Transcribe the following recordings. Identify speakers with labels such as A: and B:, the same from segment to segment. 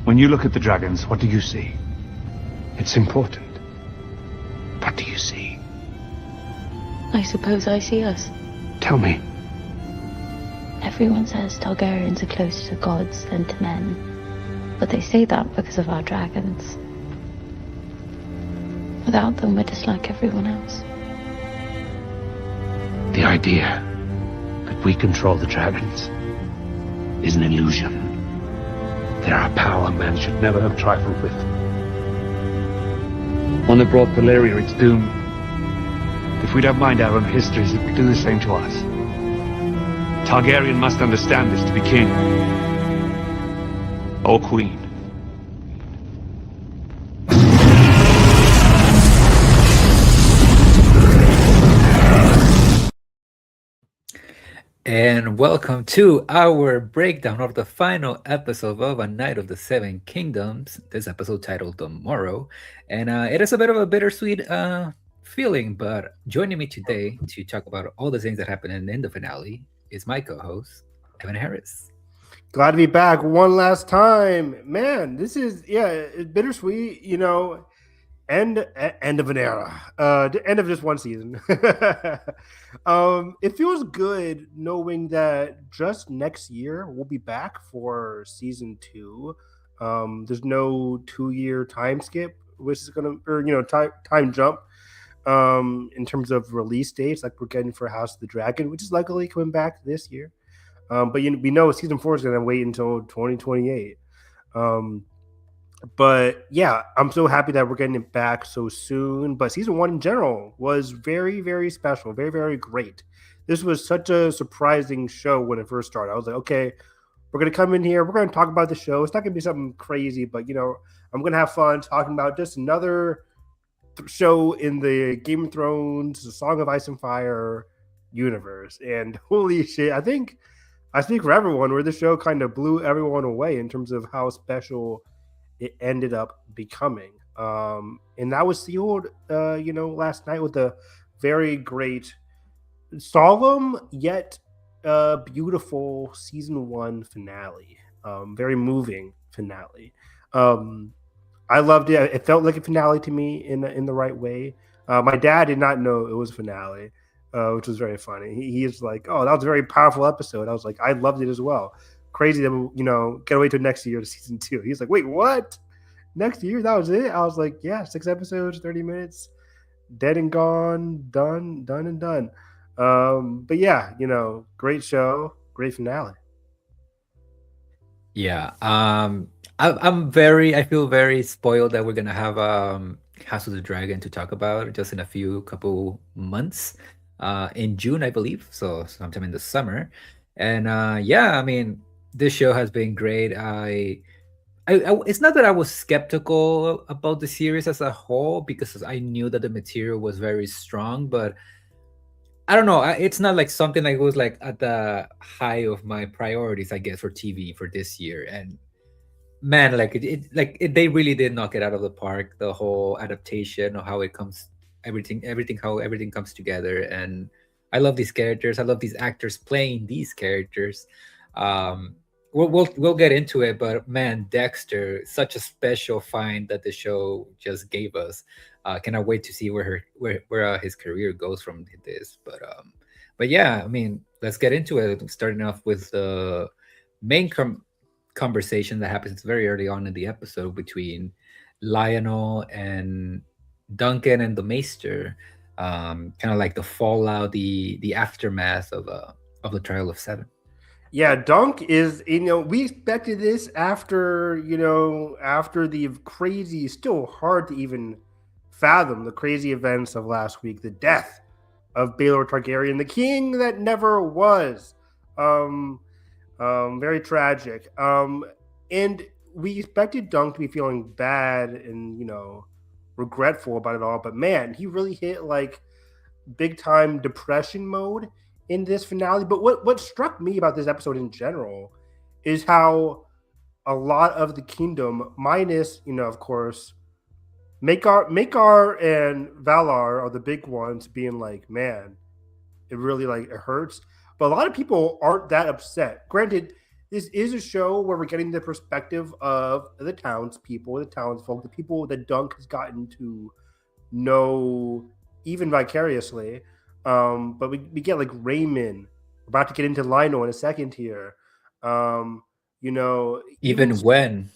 A: When you look at the dragons, what do you see? It's important. What do you see?
B: I suppose I see us.
A: Tell me.
B: Everyone says Targaryens are closer to gods than to men. But they say that because of our dragons. Without them, we're just like everyone else.
A: The idea that we control the dragons is an illusion. They're a power man should never have trifled with. One that brought Valyria its doom. If we don't mind our own histories, it will do the same to us. Targaryen must understand this to be king. Or queen.
C: And welcome to our breakdown of the final episode of A Night of the Seven Kingdoms. This episode titled Tomorrow. And it is a bit of a bittersweet feeling, but joining me today to talk about all the things that happened in the finale is my co-host, Evan Harris.
D: Glad to be back one last time. Man, this is, it's bittersweet, end of an era, end of just one season. It feels good knowing that just next year we'll be back for season 2. There's no 2-year time skip, which is time jump in terms of release dates, like we're getting for House of the Dragon, which is likely coming back this year. But we know season 4 is going to wait until 2028. But yeah, I'm so happy that we're getting it back so soon. But season 1 in general was very, very special, very, very great. This was such a surprising show when it first started. I was like, okay, we're going to come in here. We're going to talk about the show. It's not going to be something crazy, but, I'm going to have fun talking about just another show in the Game of Thrones, the Song of Ice and Fire universe. And holy shit, I think I speak for everyone where the show kind of blew everyone away in terms of how special it ended up becoming. And that was sealed, last night with a very great, solemn yet beautiful season 1 finale. Very moving finale. I loved it. It felt like a finale to me in the right way. My dad did not know it was a finale, which was very funny. He was like, "Oh, that was a very powerful episode." I was like, "I loved it as well." Crazy that we, get away to next year to season 2. He's like, "Wait, what? Next year? That was it?" I was like, "Yeah, 6 episodes, 30 minutes, dead and gone, done and done." But yeah, great show, great finale.
C: Yeah, I feel very spoiled that we're gonna have House of the Dragon to talk about just in a couple months, in June, I believe, so sometime in the summer. And yeah, I mean, this show has been great. I it's not that I was skeptical about the series as a whole because I knew that the material was very strong, but I don't know. It's not like something that was like at the high of my priorities, I guess, for TV for this year. And man, like they really did knock it out of the park. The whole adaptation of how it comes, how everything comes together. And I love these characters. I love these actors playing these characters. We'll get into it, but man, Dexter, such a special find that the show just gave us. Cannot wait to see where his career goes from this. But yeah, I mean, let's get into it. Starting off with the main conversation that happens very early on in the episode between Lionel and Duncan and the Maester. Kind of like the fallout, the aftermath of the Trial of Seven.
D: Yeah, Dunk is, we expected this after the crazy, still hard to even fathom the crazy events of last week, the death of Baelor Targaryen, the king that never was. Very tragic. And we expected Dunk to be feeling bad and, regretful about it all. But man, he really hit like big time depression mode in this finale. But what struck me about this episode in general is how a lot of the kingdom, minus, of course, Maekar and Valar are the big ones being like, man, it really it hurts. But a lot of people aren't that upset. Granted, this is a show where we're getting the perspective of the townspeople, the townsfolk, the people that Dunk has gotten to know even vicariously. But we get like Raymond. We're about to get into Lionel in a second here. Even
C: Even when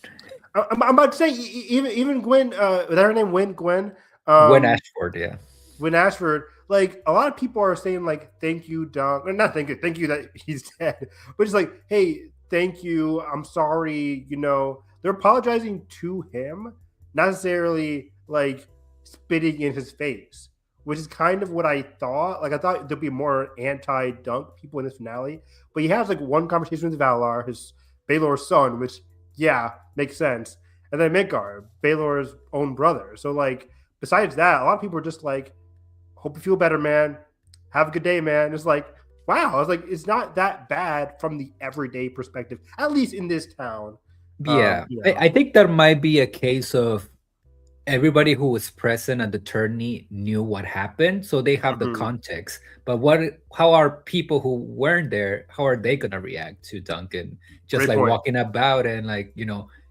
D: I'm about to say even Gwen. Is that her name? Gwen.
C: Gwen
D: Um,
C: Ashford, yeah.
D: When Ashford, like a lot of people are saying, like, thank you, Dunk, or not thank you that he's dead, but it's like, hey, thank you, I'm sorry, they're apologizing to him, not necessarily like spitting in his face, which is kind of what I thought. Like, I thought there'd be more anti-Dunk people in this finale, but he has like one conversation with Valar, his Baelor's son, which, yeah, makes sense, and then Midgard, Baelor's own brother. So like, besides that, a lot of people are just like, hope you feel better, man. Have a good day, man. It's like, wow. I was like, it's not that bad from the everyday perspective, at least in this town.
C: Yeah, I think that might be a case of everybody who was present at the tourney knew what happened, so they have the context. But how are people who weren't there? How are they gonna react to Duncan just
D: Great
C: like
D: point.
C: walking about and like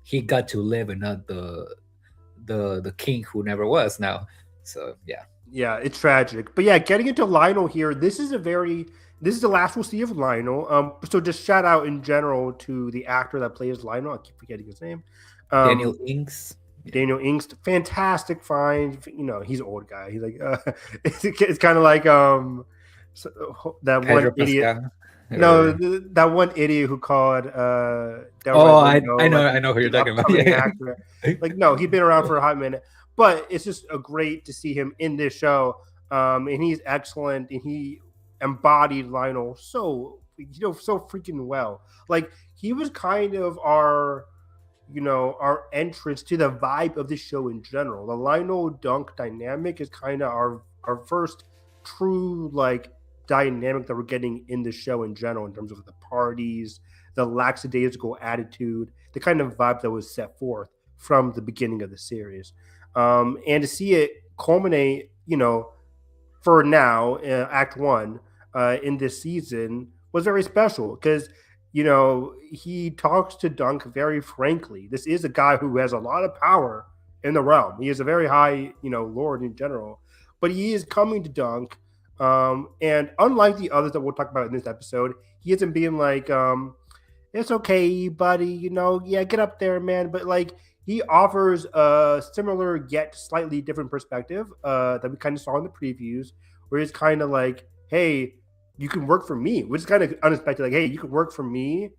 C: he got to live and not the king who never was now. So yeah.
D: Yeah, it's tragic. But yeah, getting into Lionel here, this is the last we'll see of Lionel. So just shout out in general to the actor that plays Lionel. I keep forgetting his name.
C: Daniel Inks.
D: Daniel Inks, fantastic find. He's an old guy. He's like, it's kind of like that
C: Pedro
D: one idiot.
C: Pascal,
D: No,
C: or-
D: that one idiot who called.
C: I know who you're talking about.
D: upcoming
C: Yeah.
D: actor. Like, no, he's been around for a hot minute, but it's just great to see him in this show. And he's excellent, and he embodied Lionel so freaking well. Like, he was kind of our entrance to the vibe of the show in general. The Lionel Dunk dynamic is kind of our first true like dynamic that we're getting in the show in general, in terms of the parties, the lackadaisical attitude, the kind of vibe that was set forth from the beginning of the series. And to see it culminate, for now, Act One, in this season was very special because he talks to Dunk very frankly. This is a guy who has a lot of power in the realm. He is a very high, lord in general, but he is coming to Dunk. And unlike the others that we'll talk about in this episode, he isn't being like, it's okay, buddy, yeah, get up there, man. But like, he offers a similar yet slightly different perspective that we kind of saw in the previews, where he's kind of like, hey, you can work for me, which is kind of unexpected. Like, hey, you can work for me,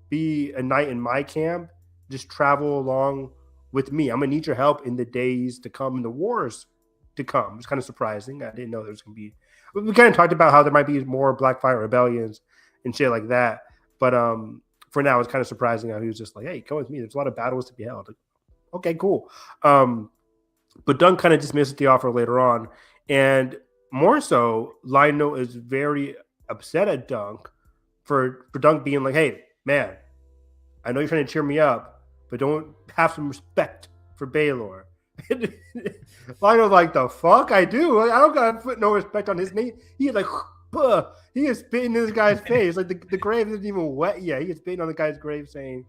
D: be a knight in my camp, just travel along with me. I'm gonna need your help in the days to come, in the wars to come. It's kind of surprising. I didn't know there was gonna be. We kind of talked about how there might be more Blackfire rebellions and shit like that, but for now, it's kind of surprising how he was just like, hey, come with me. There's a lot of battles to be held. Like, okay, cool. But Dunk kind of dismisses the offer later on, and more so, Lionel is very upset at Dunk for Dunk being like, hey, man, I know you're trying to cheer me up, but don't have some respect for Baelor. Lionel's like, the fuck I do? I don't gotta put no respect on his name. He is like, he is spitting in this guy's face. Like, the grave isn't even wet yet. He is spitting on the guy's grave saying,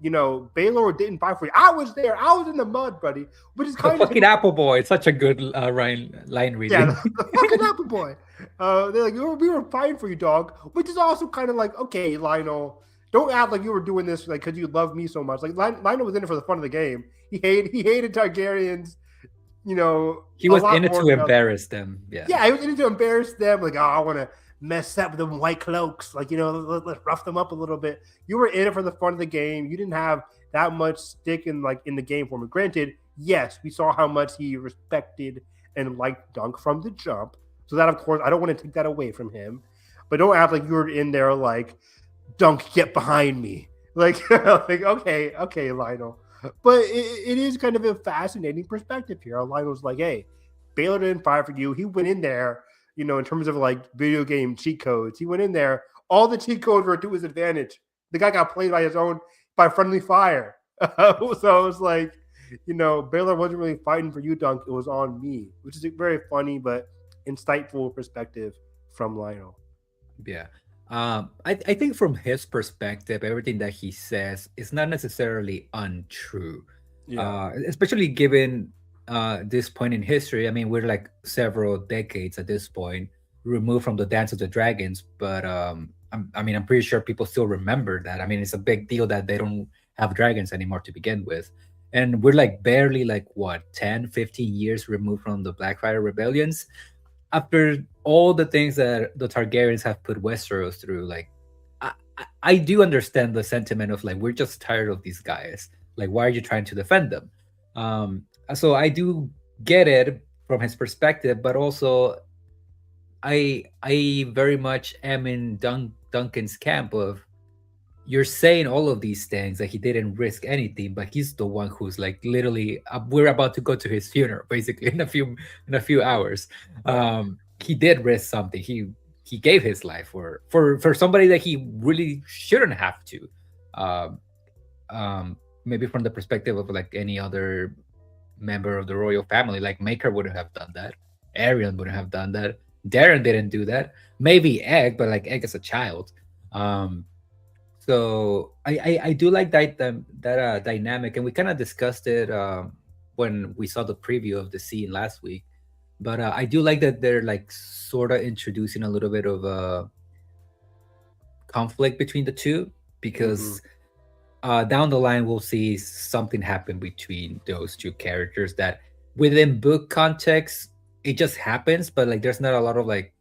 D: Baelor didn't fight for you. I was there. I was in the mud, buddy. Which is kind
C: The
D: of
C: fucking Apple Boy. It's such a good line reading.
D: yeah, the fucking Apple Boy. They're like, we were fighting for you, dog. Which is also kind of like, okay, Lionel, don't act like you were doing this like because you love me so much. Like, Lionel was in it for the fun of the game. He hated Targaryens.
C: He was in it to embarrass them.
D: Yeah, he was in it to embarrass them. Like, oh, I want to mess up with them white cloaks. Like, let's rough them up a little bit. You were in it for the fun of the game. You didn't have that much stick in the game for me. Granted, yes, we saw how much he respected and liked Dunk from the jump. So that, of course, I don't want to take that away from him. But don't act like you were in there like, Dunk, get behind me. Like, okay, Lionel. But it is kind of a fascinating perspective here. Lionel's like, hey, Baelor didn't fight for you. He went in there, in terms of like video game cheat codes. He went in there. All the cheat codes were to his advantage. The guy got played by friendly fire. So it's like, Baelor wasn't really fighting for you, Dunk. It was on me, which is a very funny but insightful perspective from Lionel.
C: Yeah. I think from his perspective, everything that he says is not necessarily untrue,
D: Yeah.
C: especially given this point in history. I mean, we're like several decades at this point removed from the Dance of the Dragons, but I mean, I'm pretty sure people still remember that. I mean, it's a big deal that they don't have dragons anymore to begin with. And we're like barely like what 10, 15 years removed from the Blackfire rebellions after all the things that the Targaryens have put Westeros through. Like, I do understand the sentiment of like we're just tired of these guys. Like, why are you trying to defend them? So I do get it from his perspective, but also I very much am in Duncan's camp of you're saying all of these things that he didn't risk anything, but he's the one who's like literally we're about to go to his funeral basically in a few hours.
D: Right.
C: He did risk something. He gave his life for somebody that he really shouldn't have to. Um, Maybe from the perspective of like any other member of the royal family, like Maker wouldn't have done that. Arion wouldn't have done that. Darren didn't do that. Maybe Egg, but like Egg is a child. Um, so I do like that dynamic, and we kind of discussed it when we saw the preview of the scene last week. But I do like that they're like sort of introducing a little bit of a conflict between the two
D: Hmm.
C: because down the line we'll see something happen between those two characters that within book context it just happens, but like there's not a lot of like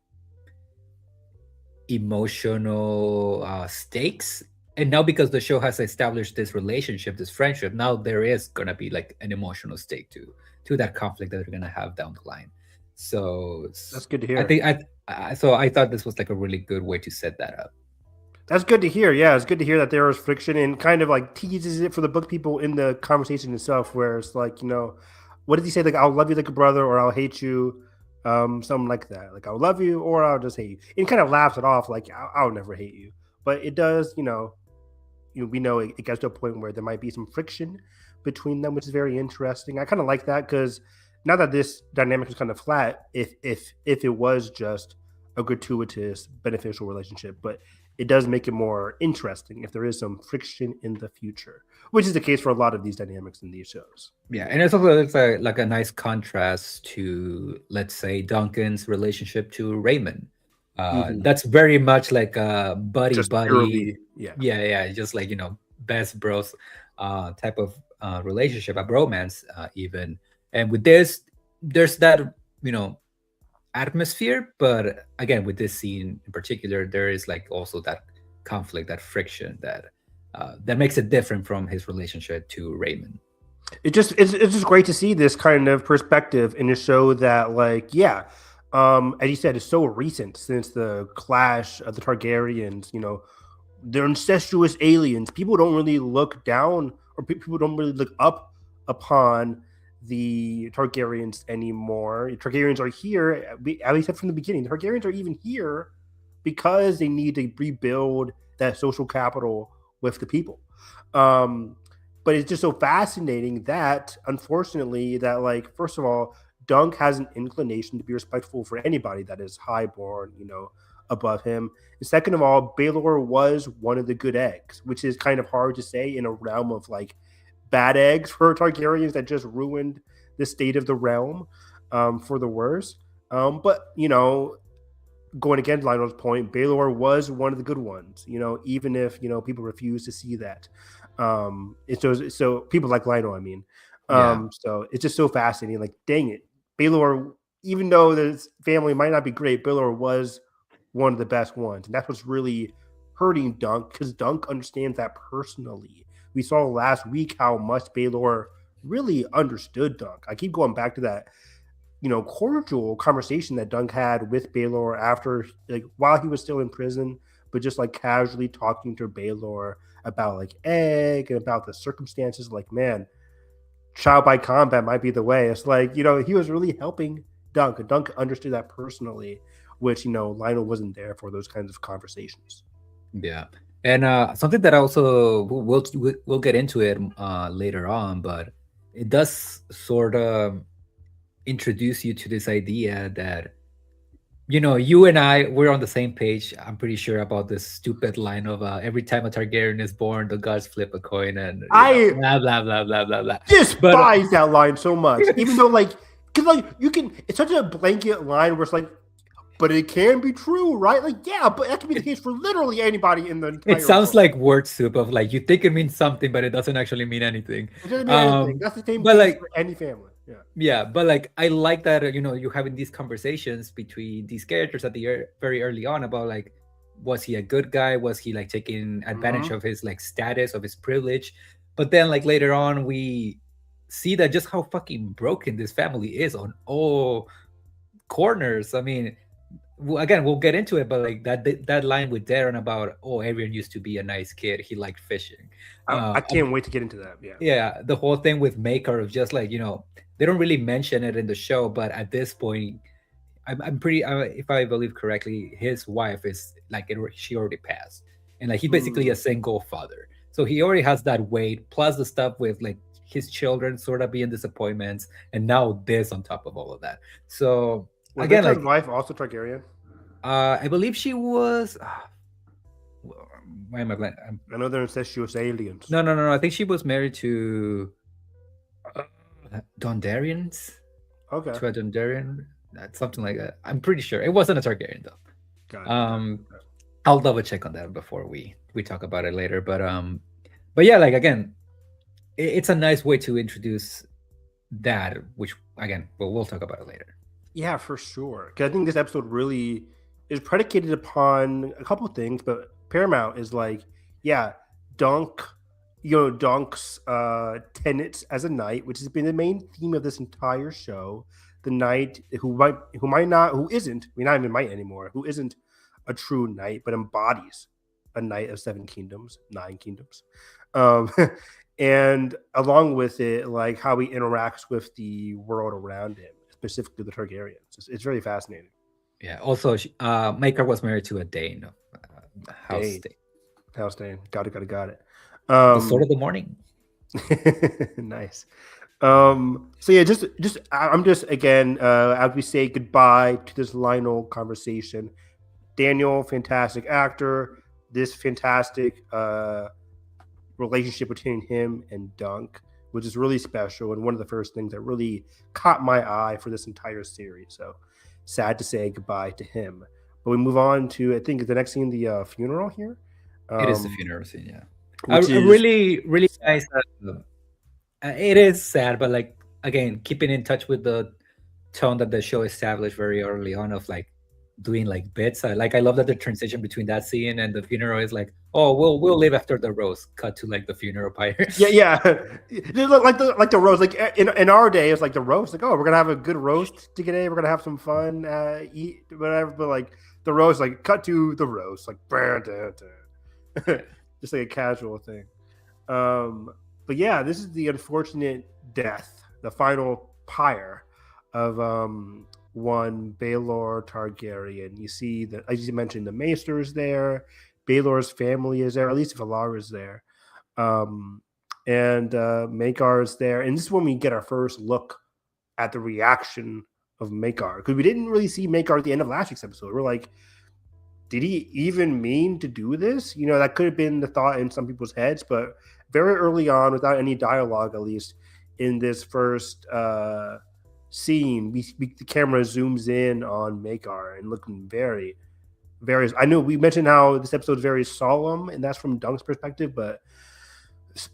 C: emotional stakes. And now because the show has established this relationship, this friendship, now there is gonna be like an emotional stake to that conflict that they're gonna have down the line. So
D: That's good to
C: I
D: hear.
C: think so I thought this was like a really good way to set that up.
D: That's good to hear. Yeah, it's good to hear that there was friction and kind of like teases it for the book people in the conversation itself, where it's like, what did he say? Like, I'll love you like a brother, or I'll hate you, something like that. Like, I'll love you, or I'll just hate you. And kind of laughs it off, like, I'll never hate you. But it does, we know it gets to a point where there might be some friction between them, which is very interesting. I kind of like that because now that this dynamic is kind of flat, if it was just a gratuitous beneficial relationship, but it does make it more interesting if there is some friction in the future, which is the case for a lot of these dynamics in these shows.
C: Yeah, and it's also like a nice contrast to, let's say, Duncan's relationship to Raymond.
D: Hmm.
C: That's very much like a buddy
D: Just
C: buddy.
D: purely, yeah.
C: Yeah, just like best bros type of relationship, a bromance even. And with this, there's that you know atmosphere, but again, with this scene in particular, there is like also that conflict, that friction that makes it different from his relationship to Raymond.
D: It's just great to see this kind of perspective in a show that, like, yeah, as you said, it's so recent since the clash of the Targaryens. They're incestuous aliens. People don't really look down, or people don't really look up upon the Targaryens anymore. The Targaryens are here, at least from the beginning. The Targaryens are even here because they need to rebuild that social capital with the people. Um, but it's just so fascinating that, unfortunately, that, like, first of all, Dunk has an inclination to be respectful for anybody that is highborn, above him. And second of all, Baelor was one of the good eggs, which is kind of hard to say in a realm of like bad eggs for Targaryens that just ruined the state of the realm, for the worse. But going against Lionel's point, Baelor was one of the good ones. Even if people refuse to see that. It's so people like Lionel, I mean.
C: Yeah.
D: So it's just so fascinating. Like, dang it, Baelor. Even though his family might not be great, Baelor was one of the best ones, and that's what's really hurting Dunk, because Dunk understands that personally. We saw last week how much Baelor really understood Dunk. I keep going back to that cordial conversation that Dunk had with Baelor after, like, while he was still in prison, but just like casually talking to Baelor about like Egg and about the circumstances. Like, man, trial by combat might be the way. It's like, he was really helping Dunk, and Dunk understood that personally, which Lionel wasn't there for those kinds of conversations.
C: Yeah, and something that also we'll get into it later on, but it does sort of introduce you to this idea that you and I, we're on the same page. I'm pretty sure about this stupid line of every time a Targaryen is born, the gods flip a coin, and
D: I
C: blah blah blah blah blah blah. But
D: despise that line so much, even though like, cause like you can, it's such a blanket line where it's like, but it can be true, right? Like, yeah, but that can be the case for literally anybody in the entire
C: it sounds
D: world.
C: like word soup of like you think it means something, but it doesn't actually mean anything.
D: It doesn't mean anything.
C: Um,
D: That's the same
C: but
D: case
C: like
D: for any family. Yeah.
C: yeah, but like I like that you're having these conversations between these characters at the very early on about like was he a good guy, was he like taking advantage
D: Mm-hmm.
C: of his like status, of his privilege, but then like later on we see that just how fucking broken this family is on all corners. I mean, again, we'll get into it, but like that line with Darren about, oh, Arian used to be a nice kid, he liked fishing.
D: I can't wait to get into that. Yeah.
C: Yeah, the whole thing with Maker of just like they don't really mention it in the show, but at this point, I'm pretty if I believe correctly, his wife is like she already passed, and like he's basically a
D: Mm.
C: single father, so he already has that weight plus the stuff with like his children sort of being disappointments, and now this on top of all of that. So
D: Was
C: again,
D: Makar's
C: like
D: wife also Targaryen?
C: I believe she was. Why am I blank?
D: I know they're incestuous aliens.
C: No, no, no, no. I think she was married to uh, Dondarrions.
D: Okay.
C: To a Dondarrion, something like that. I'm pretty sure it wasn't a Targaryen
D: Got
C: though.
D: it. Got it.
C: I'll double check on that before we talk about it later. But yeah, like again, it's a nice way to introduce that, which again, we'll talk about it later.
D: Yeah, for sure. Because I think this episode really is predicated upon a couple of things, but paramount is like, yeah, Dunk, Dunk's tenets as a knight, which has been the main theme of this entire show. The knight who might not, who isn't, I mean, not even might anymore, who isn't a true knight, but embodies a knight of 7 kingdoms, 9 kingdoms. Um, and along with it, like how he interacts with the world around him, specifically the Targaryens. It's very fascinating.
C: Yeah. Also, Maker was married to a Dane of House
D: Dane,
C: Dane,
D: House Dane, got it.
C: the Sword
D: Um,
C: of the Morning.
D: nice. So yeah, I'm just again as we say goodbye to this Lionel conversation. Daniel, fantastic actor. This fantastic relationship between him and Dunk, which is really special and one of the first things that really caught my eye for this entire series. So sad to say goodbye to him. But we move on to I think the next scene, the funeral here,
C: It is the
D: um,
C: funeral scene. Yeah.
D: which
C: A
D: is
C: really, really nice. It is sad, but like again, keeping in touch with the tone that the show established very early on of like doing like bits. I love that the transition between that scene and the funeral is like, oh, we'll live after the roast. Cut to like the funeral pyre.
D: yeah. Like the roast. Like in our day, it's like the roast. Like, oh, we're gonna have a good roast today. We're gonna have some fun, eat whatever. But like the roast, like cut to the roast, like just like a casual thing. But yeah, this is the unfortunate death, the final pyre of one Baelor Targaryen. You see that, as you mentioned, the Maester is there, Baelor's family is there, at least Valar is there, um, and Maekar is there. And this is when we get our first look at the reaction of Maekar, because we didn't really see Maekar at the end of last week's episode. We're like, did he even mean to do this? That could have been the thought in some people's heads, but very early on, without any dialogue, at least in this first scene, the camera zooms in on Maekar and looking very, very. I know we mentioned how this episode is very solemn, and that's from Dunk's perspective, but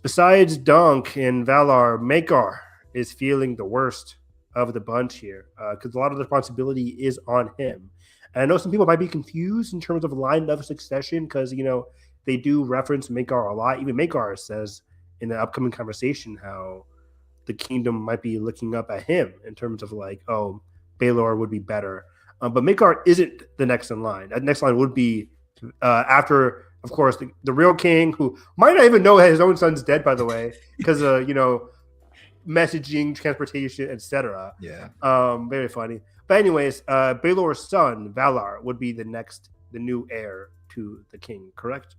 D: besides Dunk and Valar, Maekar is feeling the worst of the bunch here because a lot of the responsibility is on him. And I know some people might be confused in terms of line of succession because, they do reference Maekar a lot. Even Maekar says in the upcoming conversation how the kingdom might be looking up at him in terms of like, oh, Baelor would be better. But Maekar isn't the next in line. That next line would be after, of course, the real king, who might not even know his own son's dead, by the way, because, messaging, transportation, etc.
C: Yeah.
D: Very funny. But anyways, Baelor's son, Valar, would be the new heir to the king, correct?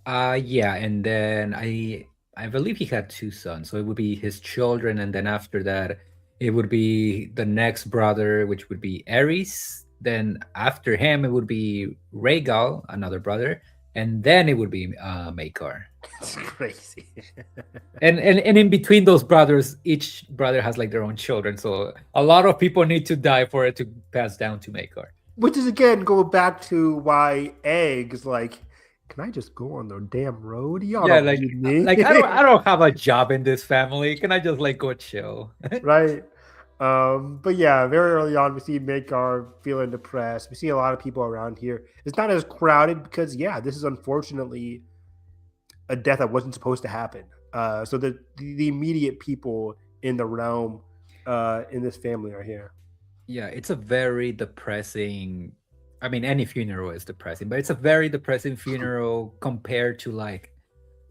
C: Yeah, and then I believe he had two sons, so it would be his children, and then after that, it would be the next brother, which would be Ares, Then after him, it would be Rhaegal, another brother, and then it would be Maekar.
D: It's crazy.
C: And in between those brothers, each brother has like their own children. So a lot of people need to die for it to pass down to Maekar.
D: Which is again go back to why eggs like. Can I just go on the damn road? Y'all
C: Yeah,
D: don't need me.
C: like I don't have a job in this family. Can I just like go chill?
D: Right. But yeah, very early on, we see Midgar feeling depressed. We see a lot of people around here. It's not as crowded because, yeah, this is unfortunately a death that wasn't supposed to happen. So the immediate people in the realm, in this family are here.
C: Yeah, it's a very depressing. I mean, any funeral is depressing, but it's a very depressing funeral compared to like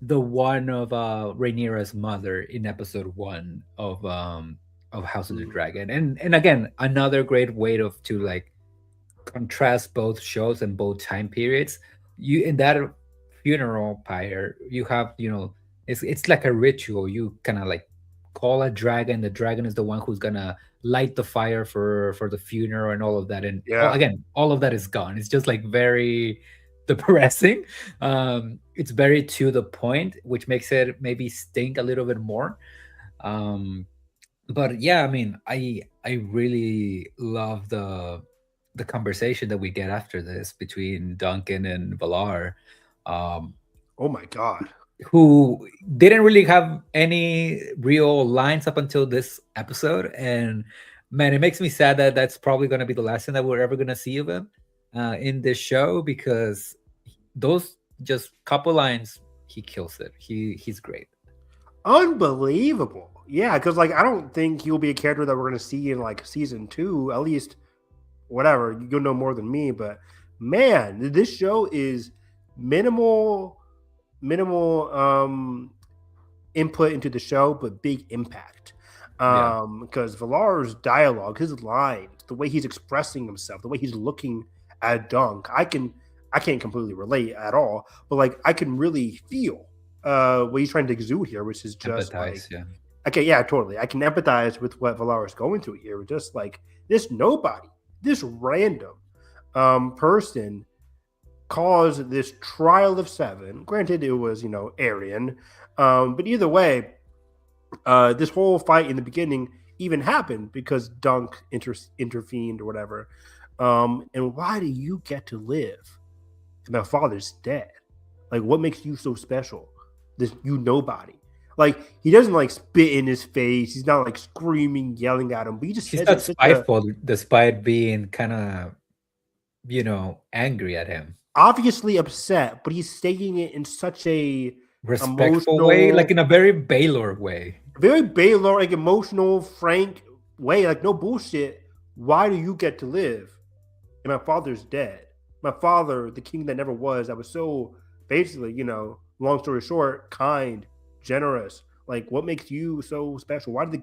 C: the one of Rhaenyra's mother in episode 1 of House of the
D: Mhm.
C: Dragon. And again, another great way to like contrast both shows and both time periods. You in that funeral pyre, you have, it's like a ritual. You kind of like call a dragon. The dragon is the one who's gonna light the fire for the funeral and all of that. And
D: Yeah.
C: again, all of that is gone. It's just like very depressing. It's very to the point, which makes it maybe stink a little bit more. Um, but yeah, I mean, I really love the conversation that we get after this between Duncan and Valar, um,
D: Oh my God.
C: who didn't really have any real lines up until this episode. And man, it makes me sad that that's probably going to be the last thing that we're ever going to see of him in this show, because those just couple lines, he kills it. He's great.
D: Unbelievable. Yeah, because like I don't think he'll be a character that we're gonna see in like season 2. At least, whatever, you'll know more than me. But man, this show is minimal, minimal input into the show, but big impact.
C: Yeah.
D: Because Valar's dialogue, his lines, the way he's expressing himself, the way he's looking at Dunk, I can't completely relate at all, but like I can really feel what he's trying to exude here, which is just like,
C: Empathize. Yeah.
D: okay, yeah, totally. I can empathize with what Valar is going through here. Just like this nobody, this random person caused this trial of 7. Granted, it was, Aryan. But either way, this whole fight in the beginning even happened because Dunk intervened or whatever. And why do you get to live? My father's dead. Like, what makes you so special? This you nobody. Like, he doesn't like spit in his face. He's not like screaming, yelling at him. But he just
C: He's
D: says
C: not
D: it such a
C: spiteful, despite being kind of, angry at him.
D: obviously upset, but he's saying it in such a
C: Respectful way, like
D: emotional,
C: in a very Baylor way.
D: very Baylor, like emotional, frank way. Like, no bullshit. Why do you get to live? And my father's dead. My father, the king that never was, that was so basically, long story short, kind, generous. Like, what makes you so special? Why do the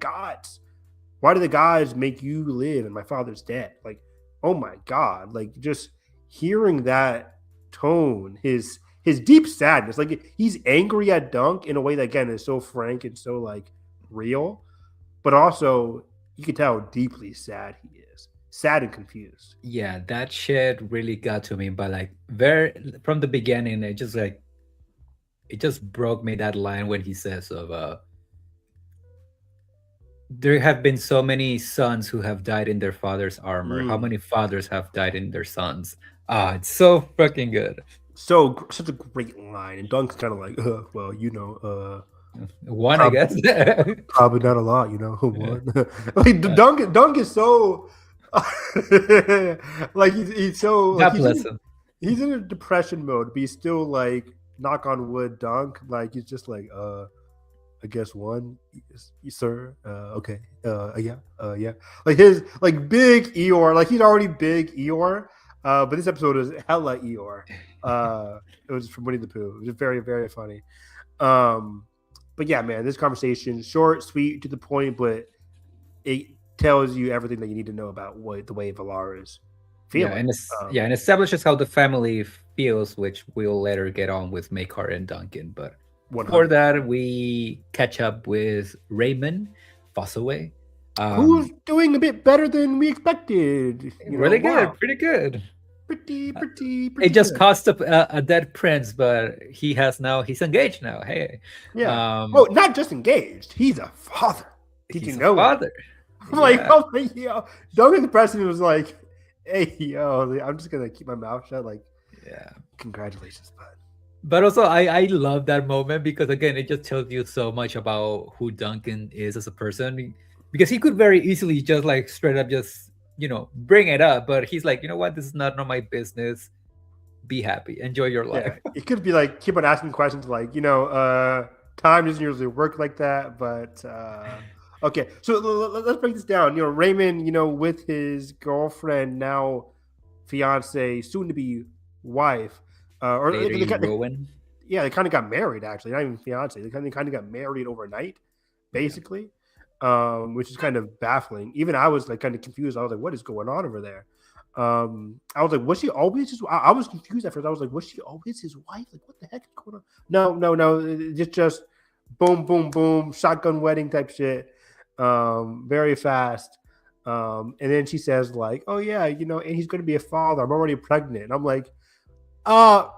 D: gods make you live and my father's dead? Like, oh my God. Like, just hearing that tone, his deep sadness. Like, he's angry at Dunk in a way that again is so frank and so like real, but also you can tell how deeply sad he is. Sad and confused.
C: Yeah, that shit really got to me. But like, very from the beginning, it just broke me, that line when he says there have been so many sons who have died in their father's armor. How
D: Mm.
C: many fathers have died in their sons? Ah, it's so fucking good.
D: So such a great line, and Dunk's kind of like, well,
C: One, I guess.
D: probably not a lot, one. Like Dunk is so, like he's so like
C: God bless him.
D: he's in a depression mode, but he's still like, knock on wood, Dunk. Like he's just like, I guess one, sir. Okay. Yeah. Yeah. Like his like big Eeyore. Like he's already big Eeyore. But this episode is hella Eeyore. It was from Winnie the Pooh. It was very, very funny. But yeah, man, this conversation short, sweet, to the point, but it tells you everything that you need to know about what the way Valar is feeling.
C: And establishes how the family feels, which we'll later get on with Makar and Duncan. But
D: 100.
C: before that, we catch up with Raymond Fossaway, Um,
D: Who's doing a bit better than we expected?
C: really good,
D: Wow,
C: pretty good. Uh, It
D: pretty
C: just
D: good.
C: cost a dead prince, but he's engaged now. Hey,
D: Yeah.
C: um,
D: Oh, not just engaged. He's a father. Did you
C: he's a
D: know that?
C: father.
D: I'm like,
C: Yeah,
D: oh, yo. Duncan the president was like, hey, yo, I'm just gonna keep my mouth shut. Like,
C: yeah.
D: congratulations, bud.
C: But also, I love that moment because again, it just tells you so much about who Duncan is as a person. Because he could very easily just like straight up just bring it up, but he's like, you know what, this is not my business. Be happy, enjoy your
D: Yeah,
C: life.
D: it could be like keep on asking questions like, time doesn't usually work like that, but okay. So let's break this down. Raymond, with his girlfriend now, fiance, soon to be wife, or
C: Lady Rowan.
D: yeah, they kind of got married actually, not even fiance. They kind of got married overnight,
C: Yeah.
D: basically, which is kind of baffling. Even I was like kind of confused. I was like, what is going on over there? I was like, was she always his? I was confused at first. I was like, was she always his wife? Like, what the heck is going on? No, just boom, boom, boom, shotgun wedding type shit. Very fast. And then she says like, oh yeah, and he's going to be a father. I'm already pregnant. And I'm like,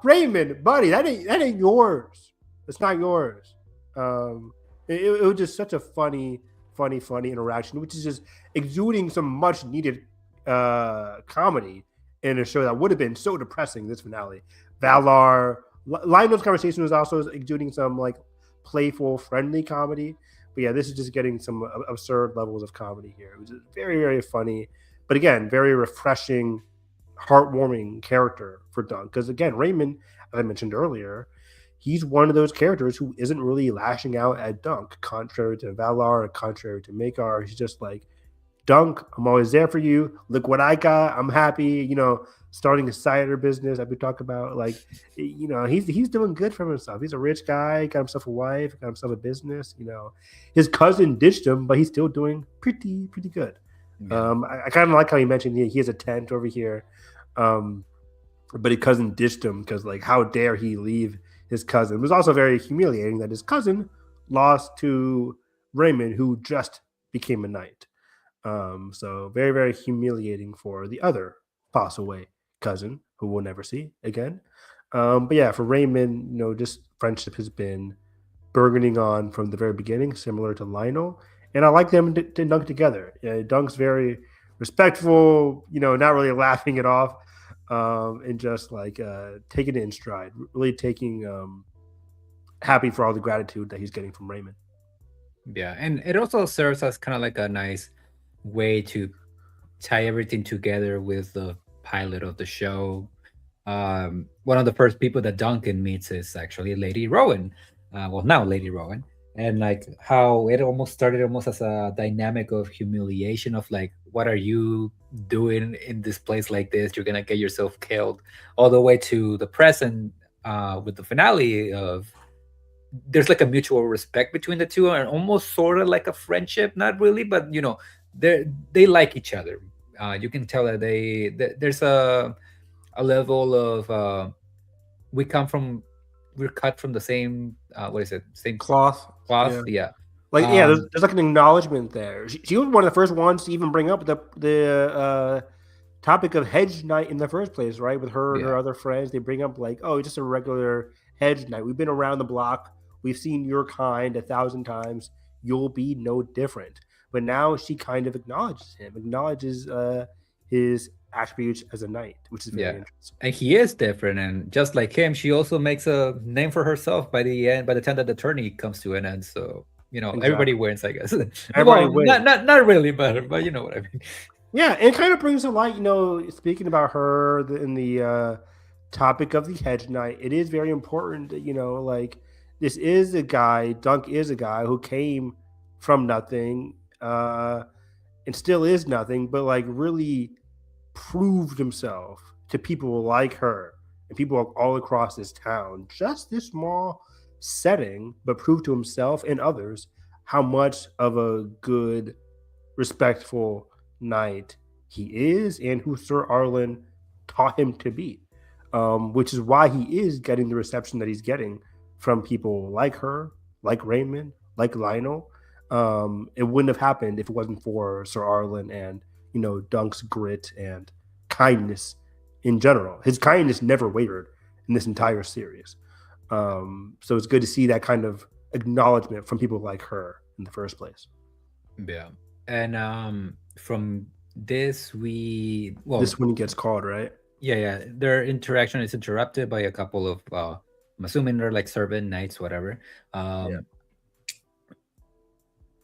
D: Raymond, buddy, that ain't yours. It's not yours. Um, it was just such a funny interaction, which is just exuding some much needed comedy in a show that would have been so depressing. This finale, Valar, Lionel's conversation was also exuding some like playful, friendly comedy. But yeah, this is just getting some absurd levels of comedy here. It was very, very funny, but again, very refreshing, heartwarming character for Dunk. Because again, Raymond, as I mentioned earlier, he's one of those characters who isn't really lashing out at Dunk, contrary to Valar, contrary to Makar. He's just like, Dunk, I'm always there for you. Look what I got. I'm happy. Starting a cider business that we talk about. Like, he's doing good for himself. He's a rich guy. Got himself a wife. Got himself a business. His cousin ditched him, but he's still doing pretty good.
C: Yeah.
D: I kind of like how he mentioned he has a tent over here, but his cousin ditched him because like how dare he leave his cousin. It was also very humiliating that his cousin lost to Raymond, who just became a knight. So very, very humiliating for the other pass away cousin who we'll never see again. But yeah, for Raymond, just friendship has been burgeoning on from the very beginning, similar to Lionel. And I like them to dunk together. Dunk's very respectful, not really laughing it off, and just like taking it in stride, really taking happy for all the gratitude that he's getting from Raymond.
C: Yeah, and it also serves as kind of like a nice way to tie everything together with the pilot of the show. One of the first people that Duncan meets is actually Lady Rowan. Well, now Lady Rowan, and like how it almost started almost as a dynamic of humiliation of like, what are you doing in this place like this? You're gonna get yourself killed. All the way to the present, with the finale of there's like a mutual respect between the two and almost sort of like a friendship, not really, but they like each other. You can tell that there's a level of we come from we're cut from the same what is it, same
D: Cloth.
C: cloth.
D: Yeah.
C: Yeah.
D: Like, yeah, there's like an acknowledgement there. She was one of the first ones to even bring up the topic of hedge night in the first place, right? With her and her
C: Yeah.
D: other friends, they bring up like, oh, just a regular hedge night. We've been around the block. We've seen your kind 1,000 times. You'll be no different. But now she kind of acknowledges him, acknowledges his attributes as a knight, which is very
C: Yeah.
D: interesting.
C: And he is different, and just like him, she also makes a name for herself by the end, by the time that the tourney comes to an end. So everybody
D: Exactly.
C: wins, I guess.
D: Everybody
C: Well,
D: wins.
C: not really, but you know what I mean.
D: Yeah, and it kind of brings to light, speaking about her in the topic of the hedge knight, it is very important that, like, this is a guy, Dunk is a guy who came from nothing, and still is nothing, but like really proved himself to people like her and people all across this town. Just this small setting, but proved to himself and others how much of a good, respectful knight he is and who Sir Arlen taught him to be, which is why he is getting the reception that he's getting from people like her, like Raymond, like Lionel. It wouldn't have happened if it wasn't for Sir Arlen and Dunk's grit and kindness in general. His kindness never wavered in this entire series. So it's good to see that kind of acknowledgement from people like her in the first place.
C: Yeah. And from this
D: This one gets called, right?
C: yeah, their interaction is interrupted by a couple of I'm assuming they're like servant knights, whatever.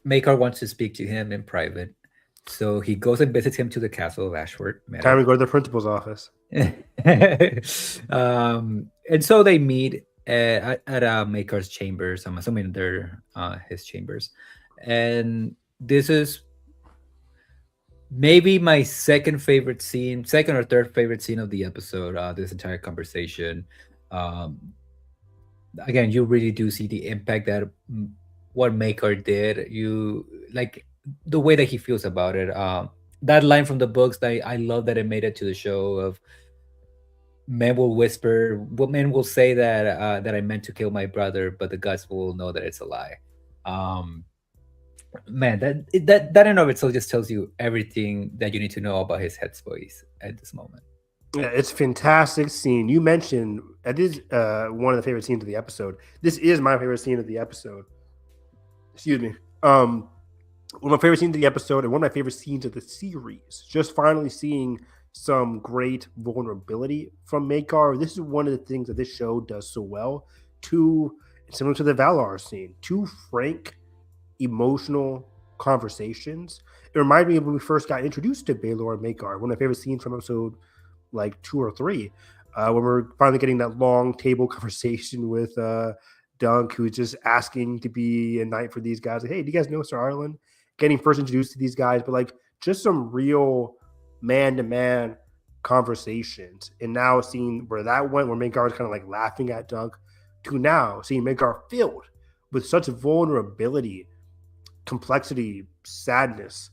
C: Makar wants to speak to him in private, so he goes and visits him to the castle of Ashford.
D: Time to go to the principal's office.
C: And so they meet at Makar's chambers. I'm assuming they're his chambers, and this is maybe my second or third favorite scene of the episode. This entire conversation. Again, you really do see the impact that what Makar did. You like the way that he feels about it. That line from the books, I love that it made it to the show. Of men will whisper, men will say that I meant to kill my brother, but the gods will know that it's a lie. Man, that in and of itself just tells you everything that you need to know about his headspace at this moment.
D: Yeah, it's a fantastic scene. You mentioned that is one of the favorite scenes of the episode. This is my favorite scene of the episode. Excuse me. One of my favorite scenes of the episode and one of my favorite scenes of the series. Just finally seeing some great vulnerability from Makar. This is one of the things that this show does so well. Similar to the Valar scene, two frank, emotional conversations. It reminded me of when we first got introduced to Baelor and Makar. One of my favorite scenes from episode like 2 or 3, when we're finally getting that long table conversation with Dunk, who's just asking to be a knight for these guys. Like, hey, do you guys know Sir Arlen? Getting first introduced to these guys, but like just some real man-to-man conversations. And now seeing where that went, where Makar was kind of like laughing at Dunk, to now seeing Makar filled with such vulnerability, complexity, sadness.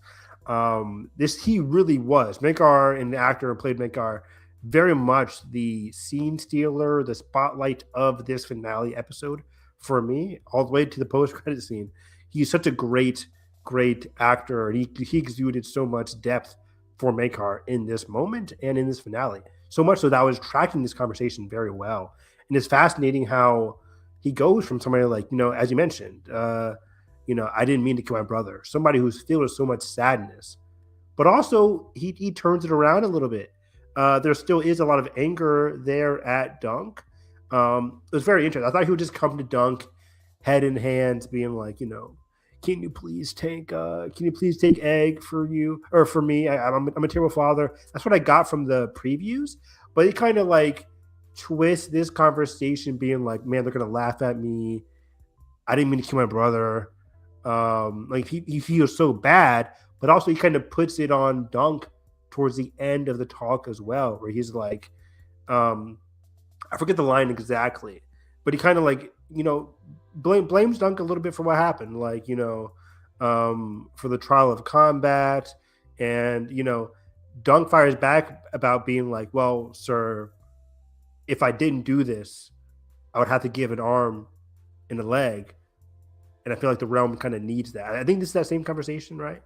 D: He really was. Makar, and the actor who played Makar, very much the scene stealer, the spotlight of this finale episode for me, all the way to the post-credit scene. He's such a great actor, and he exuded so much depth for Makar in this moment and in this finale. So much so that I was tracking this conversation very well. And it's fascinating how he goes from somebody like, as you mentioned, I didn't mean to kill my brother. Somebody who's filled with so much sadness. But also, he turns it around a little bit. There still is a lot of anger there at Dunk. It was very interesting. I thought he would just come to Dunk, head in hands, being like, can you please take egg for you or for me? I'm a terrible father. That's what I got from the previews. But he kind of like twist this conversation, being like, man, they're gonna laugh at me. I didn't mean to kill my brother. Like he feels so bad, but also he kind of puts it on Dunk towards the end of the talk as well, where he's like, I forget the line exactly, but he kind of like, blames Dunk a little bit for what happened, like, for the trial of combat. And, Dunk fires back about being like, well, sir, if I didn't do this, I would have to give an arm and a leg. And I feel like the realm kind of needs that. I think this is that same conversation, right?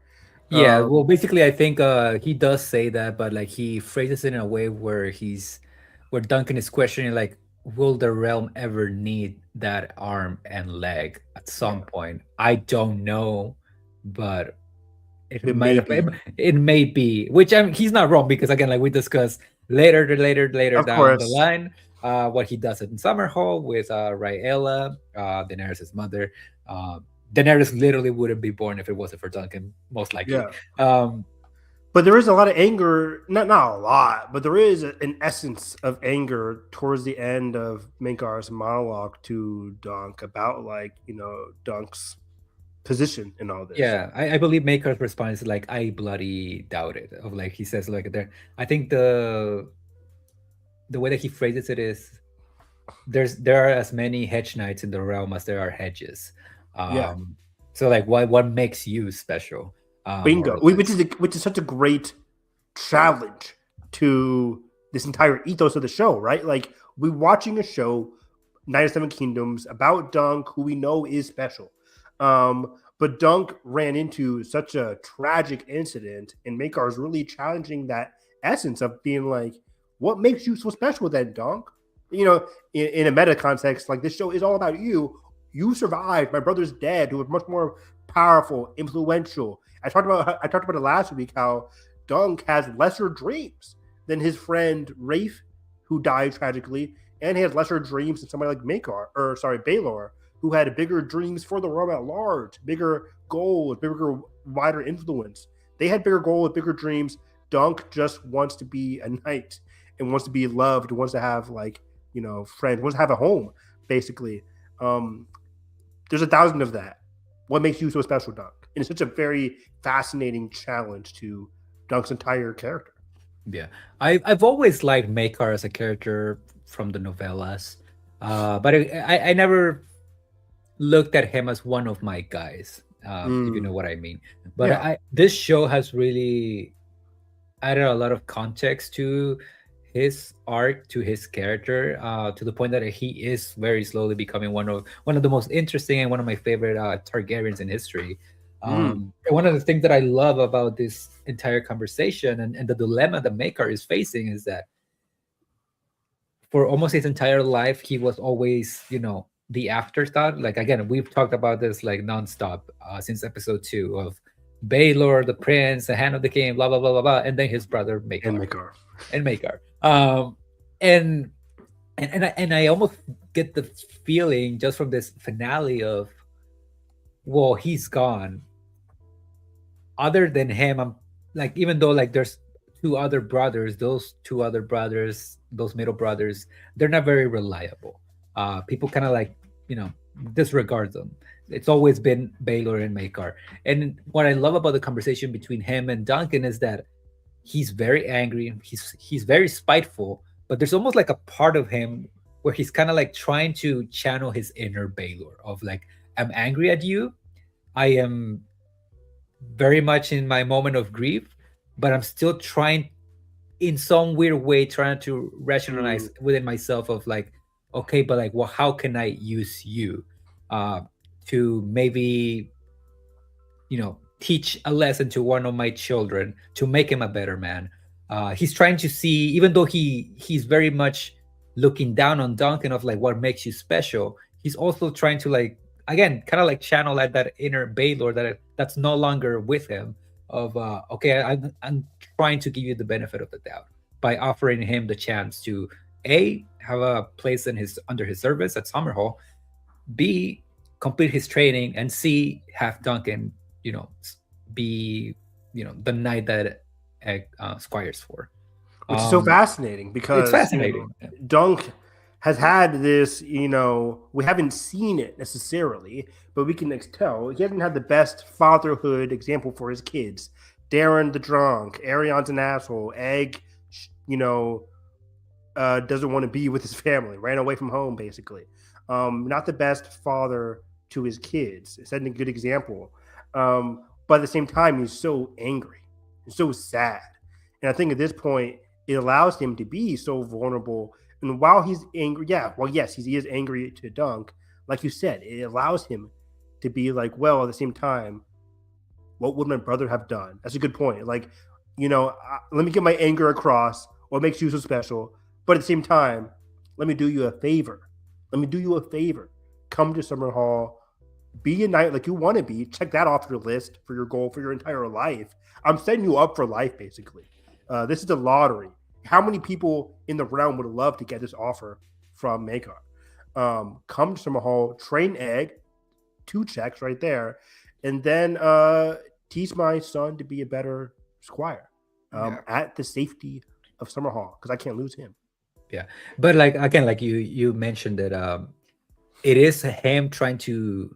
C: Yeah, well, basically, I think he does say that, but like he phrases it in a way where Duncan is questioning, like, will the realm ever need that arm and leg at some point? I don't know, but it may be. Which he's not wrong, because again, like we discussed later
D: Of
C: down
D: course.
C: the line, what he does in Summerhall with Rhaella, Daenerys' mother. Daenerys literally wouldn't be born if it wasn't for Duncan, most likely.
D: Yeah. But there is a lot of anger, not a lot, but there is an essence of anger towards the end of Makar's monologue to Dunk about, like, Dunk's position in all this.
C: Yeah, I believe Makar's response is like, I bloody doubt it. Of like, he says like, I think the way that he phrases it is, there are as many hedge knights in the realm as there are hedges. So like, what makes you special?
D: Bingo. Which is such a great challenge to this entire ethos of the show, right? Like, we're watching a show, Night of Seven Kingdoms, about Dunk, who we know is special. But But Dunk ran into such a tragic incident, and Makar is really challenging that essence of being like, what makes you so special then, Dunk? You know, in a meta context, like this show is all about you. You survived. My brother's dead, who was much more powerful, influential. I talked about it last week how Dunk has lesser dreams than his friend Rafe, who died tragically, and he has lesser dreams than somebody like Baylor, who had bigger dreams for the world at large, bigger goals, bigger, wider influence. They had bigger goals, bigger dreams. Dunk just wants to be a knight and wants to be loved, wants to have friends, wants to have a home, basically. There's 1,000 of that. What makes you so special, Dunk? And it's such a very fascinating challenge to Dunk's entire character.
C: Yeah, I've always liked Makar as a character from the novellas, but I never looked at him as one of my guys, if you know what I mean. But
D: Yeah.
C: this show has really added a lot of context to his arc, to his character, to the point that he is very slowly becoming one of the most interesting and one of my favorite Targaryens in history. And one of the things that I love about this entire conversation and the dilemma that Makar is facing is that for almost his entire life, he was always, the afterthought. Like, again, we've talked about this like nonstop since episode 2 of Baylor, the prince, the hand of the king, blah, blah, blah, blah, blah. And then his brother, Makar.
D: And Makar.
C: And I almost get the feeling just from this finale of, well, he's gone. Other than him, I'm like, even though like there's those two other brothers, those middle brothers, they're not very reliable. People kind of like, disregard them. It's always been Baylor and Makar. And what I love about the conversation between him and Duncan is that he's very angry, he's very spiteful, but there's almost like a part of him where he's kind of like trying to channel his inner Baylor of like, I'm angry at you, I am very much in my moment of grief, but I'm still trying in some weird way trying to rationalize within myself of like, okay, but like, well, how can I use you to maybe teach a lesson to one of my children to make him a better man. He's trying to see, even though he's very much looking down on Duncan of like what makes you special, he's also trying to like, again, kind of like channel that inner Baylor that's no longer with him of okay, I'm trying to give you the benefit of the doubt by offering him the chance to A, have a place under his service at Summerhall, B, complete his training, and C, have Duncan be the knight that Squire's for.
D: Which is so fascinating because
C: it's fascinating.
D: Dunk has had this, we haven't seen it necessarily, but we can tell he hasn't had the best fatherhood example for his kids. Darren the drunk, Arion's an asshole, Egg, doesn't want to be with his family, ran away from home, basically. Not the best father to his kids, setting a good example. But at the same time, he's so angry, he's so sad. And I think at this point, it allows him to be so vulnerable. And while he's angry, yes, he is angry to Dunk. Like you said, it allows him to be like, well, at the same time, what would my brother have done? That's a good point. Like, let me get my anger across. What makes you so special? But at the same time, let me do you a favor. Come to Summerhall. Be a knight like you want to be. Check that off your list for your goal for your entire life. I'm setting you up for life, basically. This is a lottery. How many people in the realm would love to get this offer from Makar? Come to Summerhall, train Egg, 2 checks right there, and then teach my son to be a better squire at the safety of Summerhall, because I can't lose him.
C: Yeah, but like again, like you mentioned that it is him trying to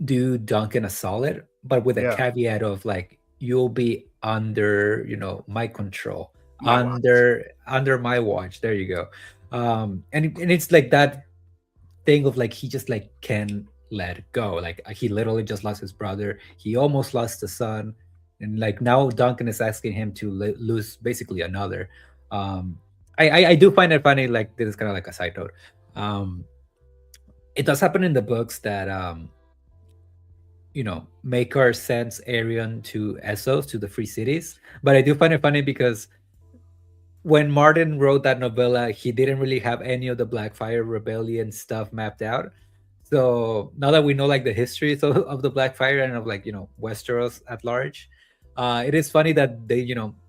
C: do Duncan a solid, but with a caveat of like, you'll be under my control, under my watch. There you go. And it's like that thing of like, he just like can let go. Like he literally just lost his brother, he almost lost the son, and like now Duncan is asking him to lose basically another. I do find it funny, like this is kind of like a side note. It does happen in the books that Makar sends Arion to Essos, to the Free Cities. But I do find it funny because when Martin wrote that novella, he didn't really have any of the Blackfire Rebellion stuff mapped out. So now that we know like the history of the Blackfire and of like Westeros at large, it is funny that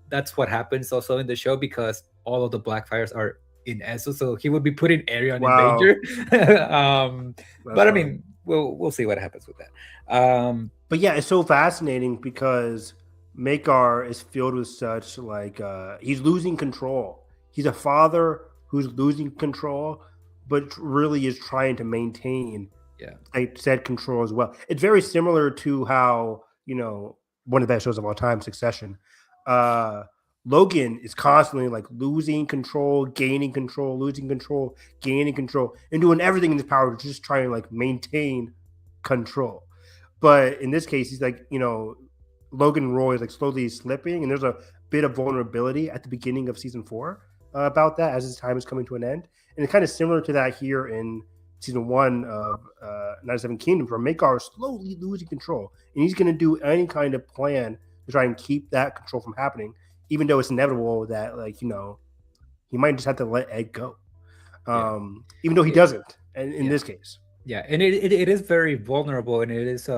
C: that's what happens also in the show because all of the Blackfires are in Essos, so he would be putting Arion in
D: Wow.
C: danger.
D: That's
C: But I
D: funny.
C: mean, we'll see what happens with that.
D: But yeah, it's so fascinating because Makar is filled with such like he's losing control. He's a father who's losing control, but really is trying to maintain
C: Yeah.
D: like said control as well. It's very similar to how one of the best shows of all time, Succession. Uh, Logan is constantly like losing control, gaining control, losing control, gaining control, and doing everything in his power to just try and like maintain control. But in this case, he's like, Logan Roy is like slowly slipping, and there's a bit of vulnerability at the beginning of season 4 about that as his time is coming to an end. And it's kind of similar to that here in season 1 of Night of Seven Kingdoms, where Makar is slowly losing control, and he's going to do any kind of plan to try and keep that control from happening, even though it's inevitable that, like, he might just have to let Ed go, even though he doesn't. And in this case,
C: yeah, and it is very vulnerable, and it is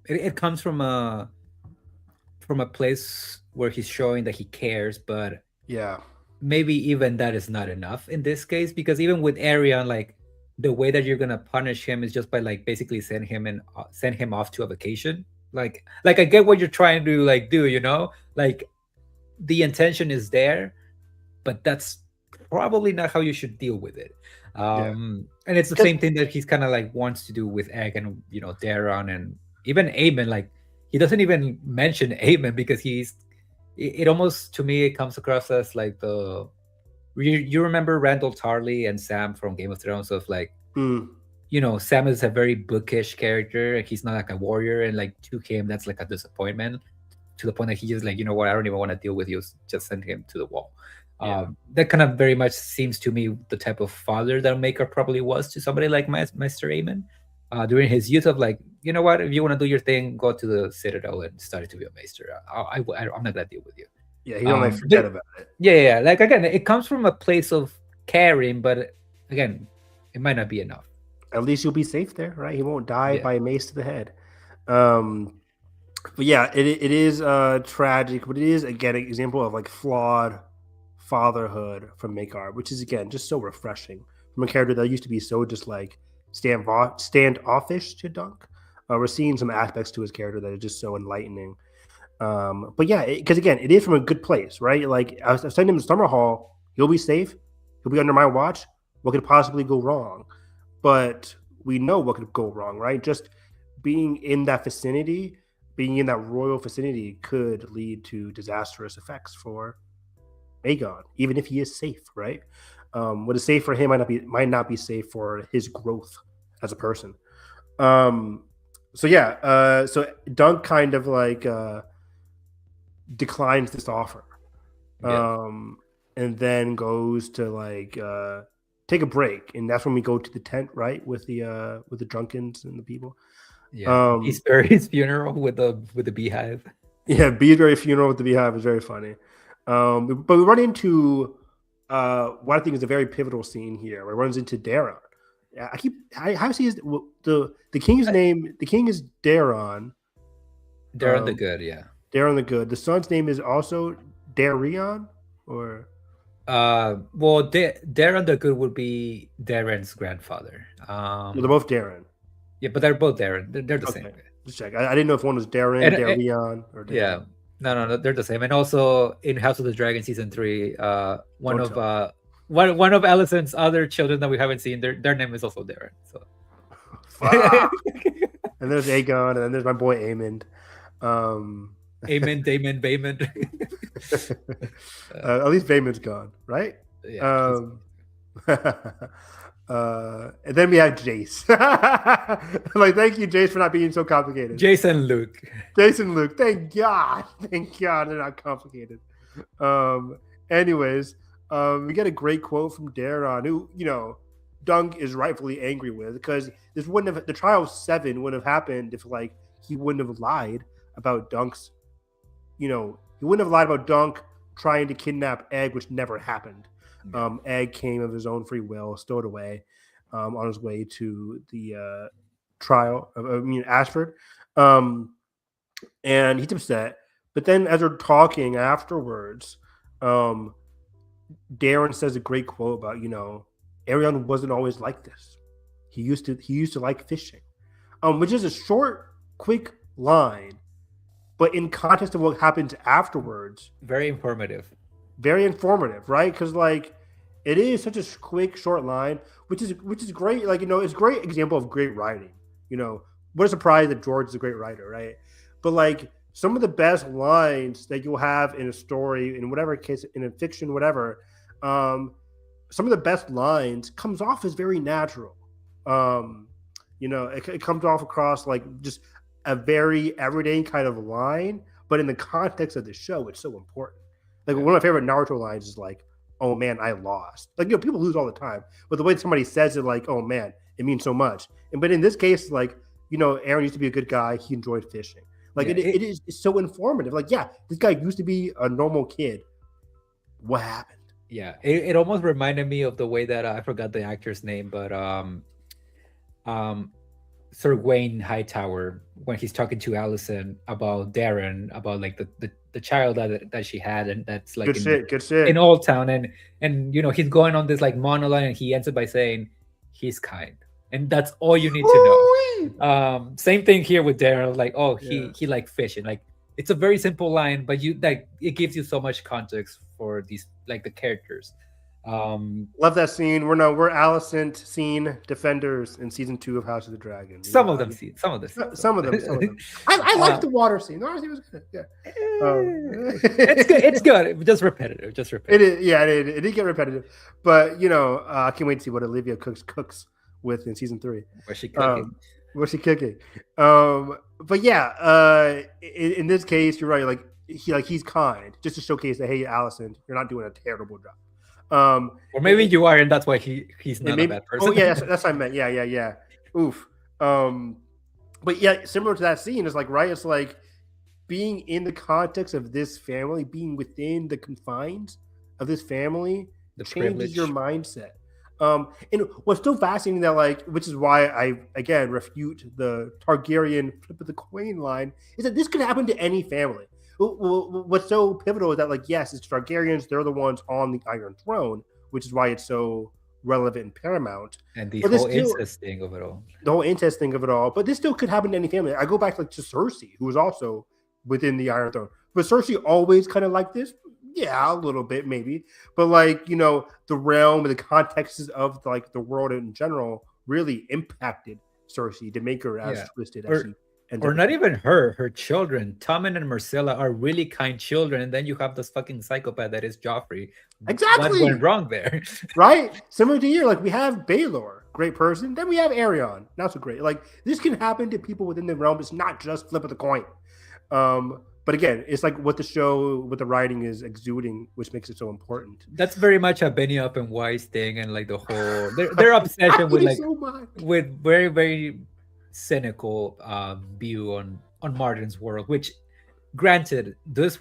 C: it comes from a place where he's showing that he cares, but
D: yeah,
C: maybe even that is not enough in this case, because even with Arion, like the way that you're gonna punish him is just by like basically send him off to a vacation. Like I get what you're trying to like do, like the intention is there, but that's probably not how you should deal with it. And it's the same thing that he's kind of like wants to do with Egg and Daron and even Aemon. Like he doesn't even mention Aemon because it almost, to me, it comes across as like you remember Randall Tarley and Sam from Game of Thrones, of like Sam is a very bookish character, and he's not like a warrior, and like to him that's like a disappointment, to the point that he just like, what, I don't even want to deal with you, just send him to the wall. That kind of very much seems to me the type of father that Maker probably was to somebody like Master Aemon during his youth, of like, you know what, if you want to do your thing, go to the Citadel and study to be a maester. I'm not gonna deal with you.
D: Yeah, he don't like forget about it.
C: Yeah. Like again, it comes from a place of caring, but again, it might not be enough.
D: At least you'll be safe there, right? He won't die by a mace to the head. But yeah, it is tragic, but it is again an example of like flawed fatherhood from Makar, which is again just so refreshing from a character that used to be so just like standoffish to Dunk. We're seeing some aspects to his character that are just so enlightening. But yeah, because again, it is from a good place, right? Like I was saying him in Summerhall, he'll be safe, he'll be under my watch. What could possibly go wrong? But we know what could go wrong, right? Just being in that vicinity, being in that royal vicinity, could lead to disastrous effects for Aegon, even if he is safe, right? What is safe for him might not be safe for his growth as a person. So Dunk kind of like declines this offer, and then goes to like take a break, and that's when we go to the tent, right, with the drunkens and the people.
C: Yeah, his funeral with the beehive.
D: Yeah, Beesbury funeral with the beehive is very funny. But we run into what I think is a very pivotal scene here, where it runs into Daron. How see is the king's name? The king is Daron.
C: Daron the Good, yeah.
D: Daron the Good. The son's name is also Darion, or
C: well, Daron the Good would be Darren's grandfather.
D: they're both Daron.
C: Yeah, but they're both Daron. They're the same.
D: Just check. I didn't know if one was Daron, Darion, or Daron.
C: Yeah. No, they're the same. And also in House of the Dragon season 3, one of Alicent's other children that we haven't seen, their name is also Daron. So.
D: And there's Aegon, and then there's my boy Aemond.
C: Aemond, Damon, Baemond.
D: At least Baemon's gone, right?
C: Yeah.
D: And then we have Jace. Like, thank you, Jace, for not being so complicated.
C: Jason Luke.
D: Thank God they're not complicated. Anyways, we get a great quote from Daron, who Dunk is rightfully angry with, because the trial of 7 would have happened if like he wouldn't have lied about Dunk's, he wouldn't have lied about Dunk trying to kidnap Egg, which never happened. Egg came of his own free will, stowed away on his way to the trial of Ashford. And he's upset. But then as they're talking afterwards, Darren says a great quote about, Arion wasn't always like this. He used to like fishing. Which is a short, quick line, but in context of what happens afterwards,
C: very informative,
D: right? Because it is such a quick, short line, which is great. It's a great example of great writing. What a surprise that George is a great writer, right? But some of the best lines that you'll have in a story, in whatever case, in a fiction, whatever, some of the best lines comes off as very natural. It comes off across just a very everyday kind of line, but in the context of the show, it's so important. One of my favorite Naruto lines is "Oh man, I lost." People lose all the time, but the way somebody says it, "Oh man," it means so much. But in this case, Aaron used to be a good guy. He enjoyed fishing. It's so informative. This guy used to be a normal kid. What happened?
C: Yeah, it almost reminded me of the way that I forgot the actor's name, but Sir Wayne Hightower, when he's talking to Allison about Darren, about the child that she had, and that's
D: good shit
C: in Old Town, and he's going on this monologue, and he ends it by saying he's kind, and that's all you need to know. Same thing here with Darren, he liked fishing. It's a very simple line, but it gives you so much context for these the characters.
D: Love that scene. We're Alicent scene defenders in season 2 of House of the Dragon.
C: Some of them.
D: I like the water scene. The water scene was good. Yeah,
C: it's good. It's good. Just repetitive.
D: It is. Yeah, it did get repetitive. But I can't wait to see what Olivia cooks with in season 3.
C: Where's she cooking?
D: But yeah, in this case, you're right. He's kind, just to showcase that, hey, Allison, you're not doing a terrible job.
C: Or maybe you are, and that's why he's not a bad person.
D: Oh yeah, that's what I meant. Yeah. Oof. But yeah, similar to that scene, it's right. It's being in the context of this family, being within the confines of this family, changes your mindset. And what's so fascinating that which is why I again refute the Targaryen flip of the coin line, is that this could happen to any family. What's so pivotal is that yes, it's Targaryens, they're the ones on the Iron Throne, which is why it's so relevant and paramount.
C: And the whole incest thing of it all.
D: The whole incest thing of it all. But this still could happen to any family. I go back to Cersei, who was also within the Iron Throne. But Cersei always kind of like this? Yeah, a little bit maybe. But the realm and the contexts of the world in general really impacted Cersei to make her as twisted as she.
C: Or not even her children. Tommen and Marcella are really kind children, and then you have this fucking psychopath that is Joffrey.
D: Exactly.
C: What went wrong there?
D: Right? Similar to you, we have Baelor, great person. Then we have Arion, not so great. This can happen to people within the realm. It's not just flip of the coin. But again, it's what the writing is exuding, which makes it so important.
C: That's very much a Benioff and Weiss thing, and the whole their obsession with very, very cynical view on Martin's world, which granted, this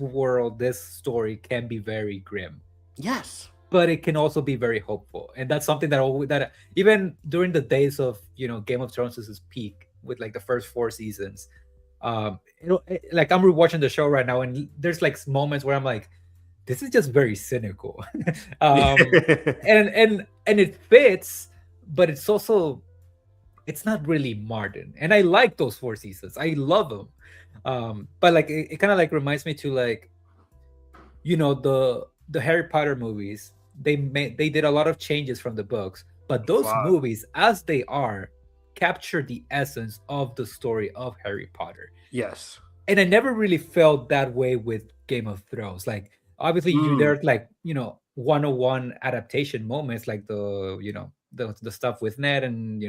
C: story can be very grim,
D: yes,
C: but it can also be very hopeful, and that's something that even during the days of Game of Thrones' peak with the first 4 seasons, I'm rewatching the show right now, and there's moments where I'm this is just very cynical. and it fits, but it's also, it's not really Martin, and I like those 4 seasons. I love them, but it kind of reminds me to the Harry Potter movies. They did a lot of changes from the books, but those movies, as they are, capture the essence of the story of Harry Potter.
D: Yes,
C: and I never really felt that way with Game of Thrones. Obviously, there's 101 adaptation moments, the stuff with Ned and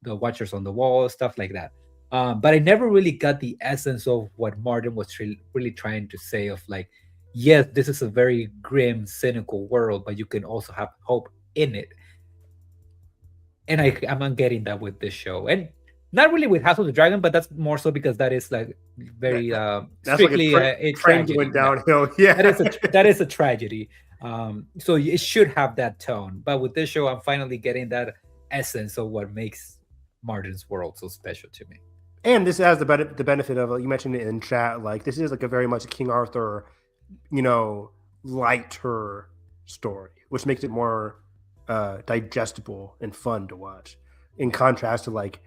C: the Watchers on the Wall, stuff like that. But I never really got the essence of what Martin was really trying to say of yes, this is a very grim, cynical world, but you can also have hope in it. And I'm not getting that with this show. And not really with House of the Dragon, but that's more so because that is like very
D: That's like
C: strictly a
D: train
C: tragedy.
D: going downhill. Yeah,
C: That is a tragedy. So it should have that tone. But with this show, I'm finally getting that essence of what makes Martin's world so special to me.
D: and this has the benefit of, you mentioned it in chat, like this is like a very much King Arthur, lighter story, which makes it more digestible and fun to watch. In contrast to like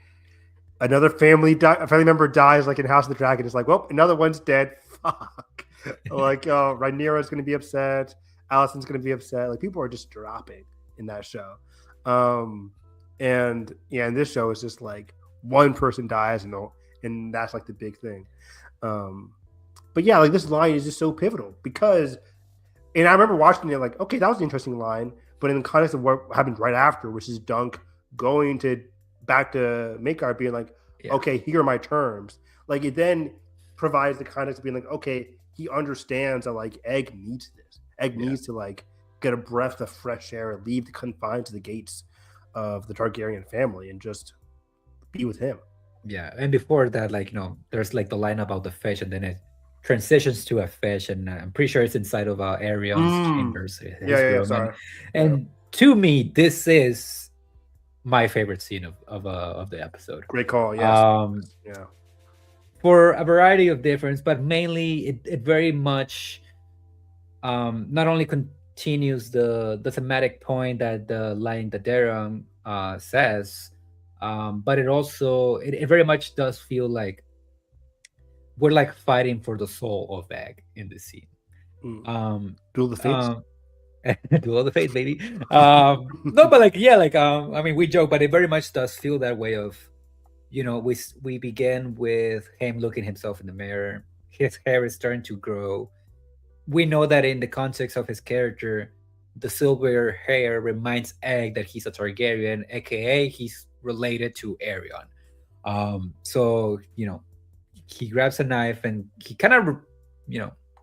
D: another family member dies, like in House of the Dragon, it's like, well, another one's dead. Fuck. Like Rhaenyra's going to be upset. Allison's going to be upset. Like people are just dropping in that show. And yeah, in this show, it's just like one person dies, and that's like the big thing. But yeah, like this line is just so pivotal because, and I remember watching it like, okay, that was an interesting line, but in the context of what happened right after, which is Dunk going back to Maekar being like, okay, here are my terms. Like it then provides the context of being like, okay, he understands that like Egg needs this. Egg needs to like get a breath of fresh air and leave the confines of the gates of the Targaryen family and just be with him.
C: Yeah, and before that, like there's like the line about the fish, and then it transitions to a fish, and I'm pretty sure it's inside of Arion's chambers.
D: Sorry.
C: And to me, this is my favorite scene of the episode.
D: Great call. Yes.
C: Yeah. For a variety of difference, but mainly it very much not only continues the thematic point that the line that Darren says, but it also it very much does feel like we're like fighting for the soul of Egg in this scene.
D: Duel the Fates.
C: Duel of the Fates, baby. No, but like I mean, we joke, but it very much does feel that way of, we begin with him looking himself in the mirror. His hair is starting to grow. We know that in the context of his character, the silver hair reminds Egg that he's a Targaryen, aka he's related to Arion. So he grabs a knife and he kind of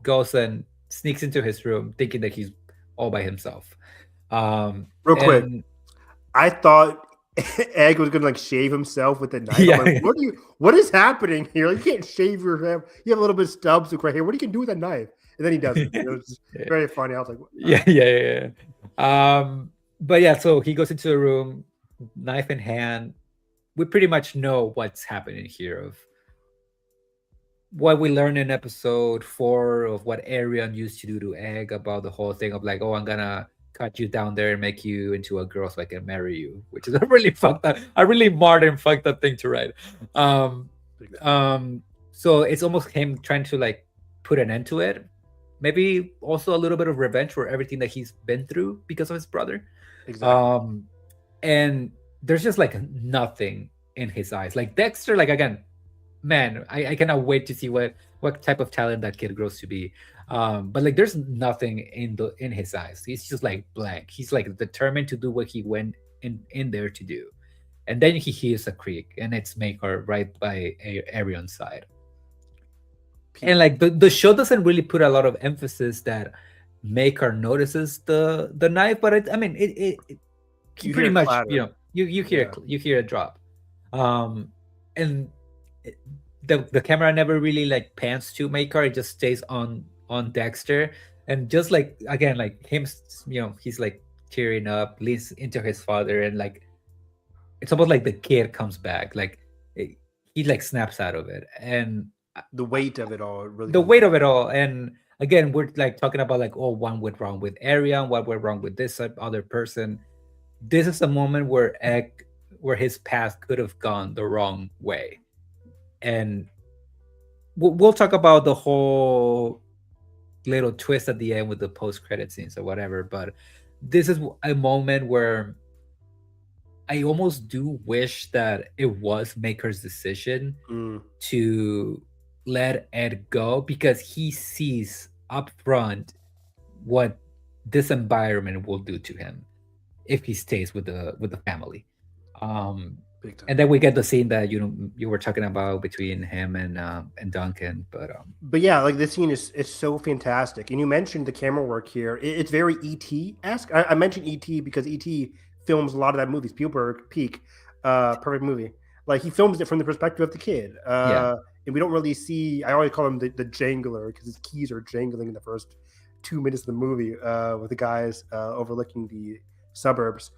C: goes and sneaks into his room thinking that he's all by himself.
D: Real quick, I thought Egg was gonna like shave himself with the knife.
C: Yeah.
D: Like, what is happening here? Like, you can't shave your hair. You have a little bit of stubs right here. What are you gonna do with a knife? And then he does it. It was very funny. I was like,
C: yeah. But yeah, so he goes into the room, knife in hand. We pretty much know what's happening here of what we learned in episode 4 of what Arion used to do to Egg about the whole thing of like, oh, I'm gonna cut you down there and make you into a girl so I can marry you, which is a really Martin fucked up thing to write. So it's almost him trying to like put an end to it. Maybe also a little bit of revenge for everything that he's been through because of his brother.
D: Exactly.
C: And there's just like nothing in his eyes. Like Dexter, like again, man, I cannot wait to see what type of talent that kid grows to be. But like there's nothing in his eyes. He's just like blank. He's like determined to do what he went in there to do. And then he hears a creak, and it's Maekar right by Arion's side. And like the show doesn't really put a lot of emphasis that Maekar notices the knife, but it pretty much clatter. You hear a drop, and the camera never really like pans to Maekar. It just stays on Dexter, and just like again like him, he's like tearing up, leans into his father, and like it's almost like the kid comes back, like he like snaps out of it, and
D: the weight of it all
C: and again we're like talking about like, oh, what went wrong with Arion, what went wrong with this other person. This is a moment where his path could have gone the wrong way, and we'll talk about the whole little twist at the end with the post-credit scenes or whatever, but this is a moment where I almost do wish that it was Maker's decision to let Ed go, because he sees up front what this environment will do to him if he stays with the family. And then we get the scene that you were talking about between him and Duncan,
D: but yeah, like this scene is so fantastic. And you mentioned the camera work here; it's very ET-esque. I mentioned ET because ET films a lot of that movie. Spielberg, peak, perfect movie. A Like he films it from the perspective of the kid.
C: Yeah.
D: And we don't really see. I always call him the jangler because his keys are jangling in the first 2 minutes of the movie with the guys overlooking the suburbs.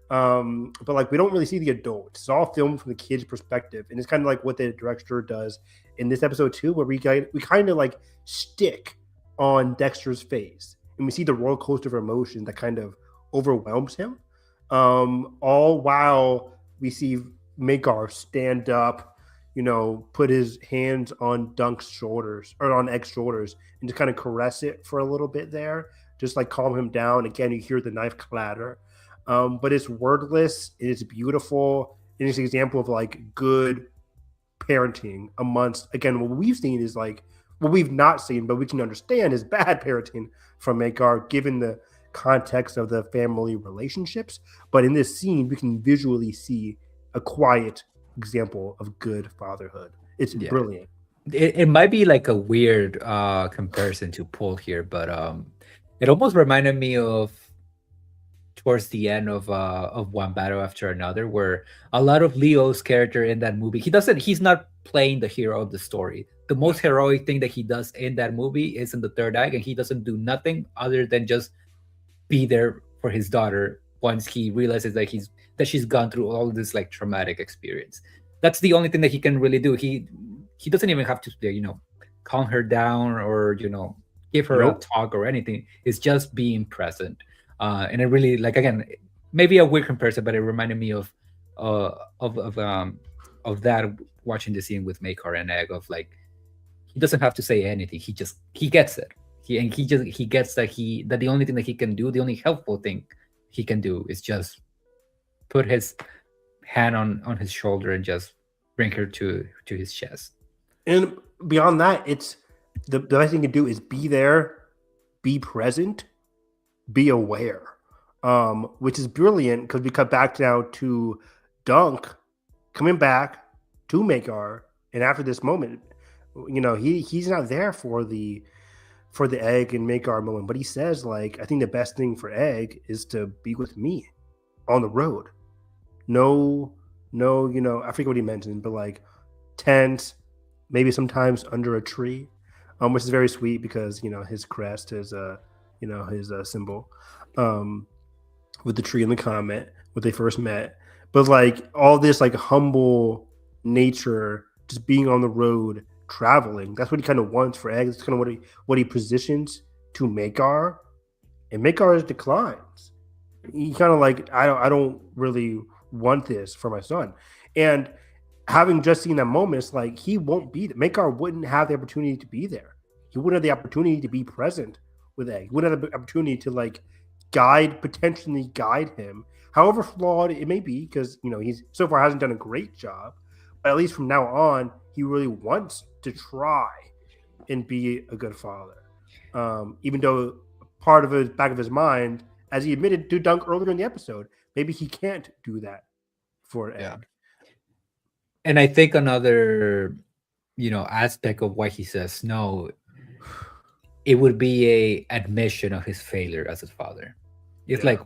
D: But like we don't really see the adult. It's all filmed from the kid's perspective, and it's kind of like what the director does in this episode too, where we kind of like stick on Dexter's face, and we see the roller coaster of emotion that kind of overwhelms him. All while we see Magar stand up, put his hands on Dunk's shoulders or on Egg's shoulders and just kind of caress it for a little bit there, just like calm him down. Again, you hear the knife clatter. But it's wordless, it's beautiful, and it's an example of like good parenting amongst, again, what we've seen is like what we've not seen, but we can understand is bad parenting from Magar given the context of the family relationships. But in this scene, we can visually see a quiet example of good fatherhood. It's brilliant.
C: It might be like a weird comparison to pull here, but it almost reminded me of towards the end of One Battle After Another, where a lot of Leo's character in that movie, he's not playing the hero of the story. The most heroic thing that he does in that movie is in the third act, and he doesn't do nothing other than just be there for his daughter once he realizes that she's gone through all this like traumatic experience. That's the only thing that he can really do. He doesn't even have to calm her down or give her a talk or anything. It's just being present. And it really, like, again, maybe a weird comparison, but it reminded me of that watching the scene with Maker and Egg of like he doesn't have to say anything. He gets it. He gets that the only thing that he can do, the only helpful thing he can do is just put his hand on his shoulder and just bring her to his chest.
D: And beyond that, it's the best thing to do is be there, be present, be aware, which is brilliant because we cut back now to Dunk coming back to Magar, and after this moment, he's not there for the Egg and Magar moment, but he says like, I think the best thing for Egg is to be with me on the road. No, I forget what he mentioned, but like tent, maybe sometimes under a tree, which is very sweet because his crest is his symbol with the tree and the comet when they first met. But like all this like humble nature, just being on the road, traveling, that's what he kind of wants for Egg. It's kind of what he positions to Magar, and Magar declines. He kind of like, I don't really want this for my son. And having just seen that moment, it's like he won't be there. Magar wouldn't have the opportunity to be there. He wouldn't have the opportunity to be present with Egg. He wouldn't have the opportunity to like potentially guide him, however flawed it may be, because he's so far hasn't done a great job. But at least from now on, he really wants to try and be a good father. Even though part of the back of his mind, as he admitted to Dunk earlier in the episode, maybe he can't do that for Egg.
C: Yeah. And I think another, aspect of why he says no, it would be a admission of his failure as his father. It's like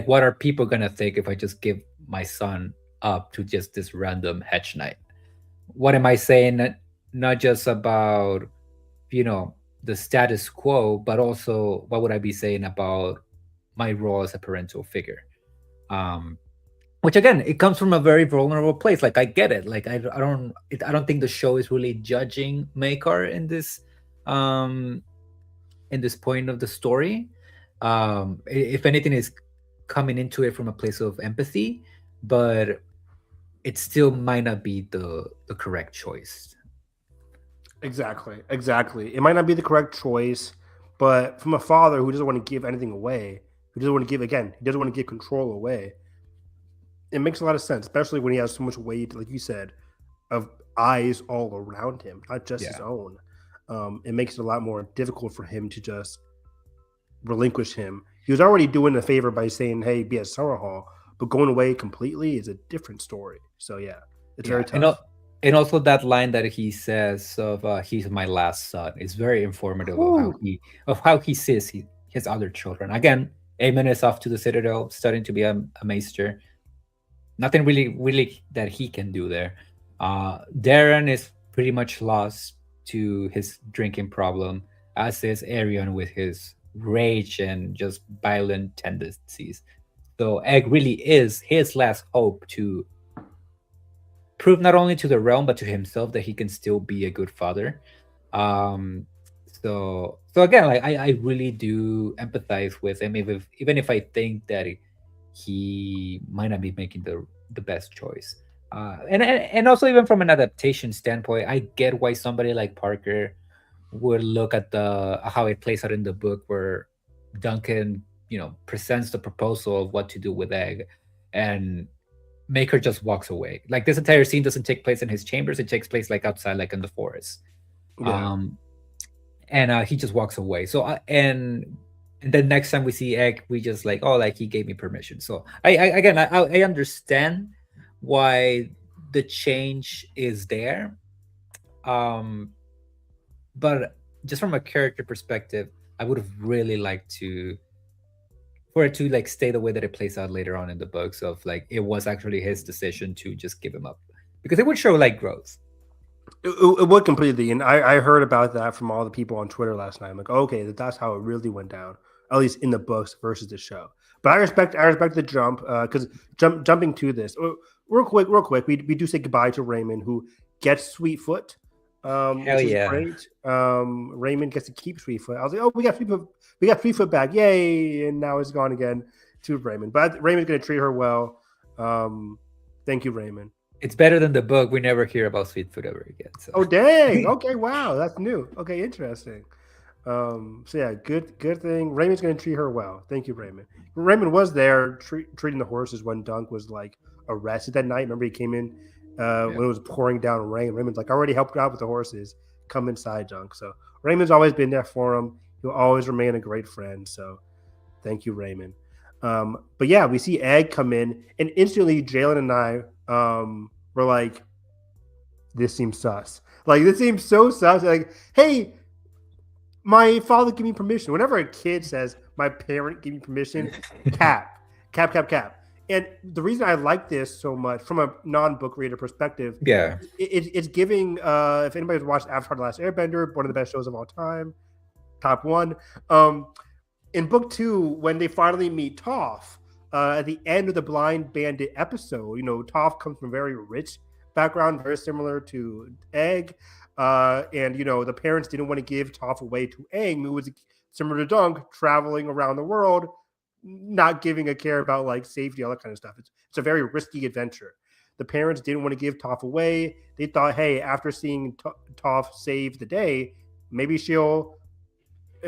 C: what are people gonna think if I just give my son up to just this random hedge knight? What am I saying? Not just about the status quo, but also what would I be saying about my role as a parental figure? Which again, it comes from a very vulnerable place. Like I get it. Like I don't think the show is really judging Maker in this point of the story. If anything, is coming into it from a place of empathy, but it still might not be the correct choice.
D: Exactly. It might not be the correct choice, but from a father who doesn't want to give anything away, he doesn't want to give control away, it makes a lot of sense, especially when he has so much weight, like you said, of eyes all around him, not just his own. It makes it a lot more difficult for him to just relinquish him. He was already doing a favor by saying, hey, be at Summer Hall, but going away completely is a different story. So it's very tough.
C: And also that line that he says of he's my last son is very informative of how he sees his other children. Again, Aemon is off to the Citadel, studying to be a maester. nothing really that he can do there. Darren is pretty much lost to his drinking problem, as is Arion with his rage and just violent tendencies. So Egg really is his last hope to prove not only to the realm but to himself that he can still be a good father. Um, so again, like I really do empathize with him, even if I think that he might not be making the best choice. And also even from an adaptation standpoint, I get why somebody like Parker would look at the how it plays out in the book, where Duncan, presents the proposal of what to do with Egg, and Maker just walks away. Like this entire scene doesn't take place in his chambers; it takes place like outside, like in the forest.
D: Yeah.
C: Um, and he just walks away. So and then next time we see Egg, we just like, oh, like he gave me permission. So I understand why the change is there. Um, but just from a character perspective, I would have really liked to for it to like stay the way that it plays out later on in the books, of like it was actually his decision to just give him up, because it would show like growth.
D: It would completely, and I heard about that from all the people on Twitter last night. I'm like, okay, that's how it really went down, at least in the books versus the show. But I respect the jump because jumping to this real quick, we do say goodbye to Raymond, who gets Sweetfoot,
C: Hell
D: which is
C: yeah.
D: great. Raymond gets to keep Sweetfoot. I was like, oh, we got Sweetfoot back, yay! And now it's gone again to Raymond, but Raymond's gonna treat her well. Thank you, Raymond.
C: It's better than the book. We never hear about Sweetfoot ever again. So
D: Oh dang! Okay, wow, that's new. Okay, interesting. So yeah, good thing. Raymond's gonna treat her well. Thank you, Raymond. Raymond was there treating the horses when Dunk was like arrested that night. Remember he came in
C: yeah.
D: when it was pouring down rain. Raymond's like, I already helped you out with the horses. Come inside, Dunk. So Raymond's always been there for him. He'll always remain a great friend. So thank you, Raymond. But yeah, we see Egg come in, and instantly Jalen and I were like, this seems sus. Like this seems so sus. Like, hey, my father gave me permission. Whenever a kid says my parent gave me permission, cap, cap, cap, cap. And the reason I like this so much from a non-book reader perspective,
C: Yeah.
D: it's giving. If anybody's watched Avatar: The Last Airbender, one of the best shows of all time, top one. In book two, when they finally meet Toph, at the end of the Blind Bandit episode, Toph comes from a very rich background, very similar to Egg. And the parents didn't want to give Toph away to Aang, who was similar to Dunk, traveling around the world, not giving a care about like safety, all that kind of stuff. It's a very risky adventure. The parents didn't want to give Toph away. They thought, hey, after seeing Toph save the day, maybe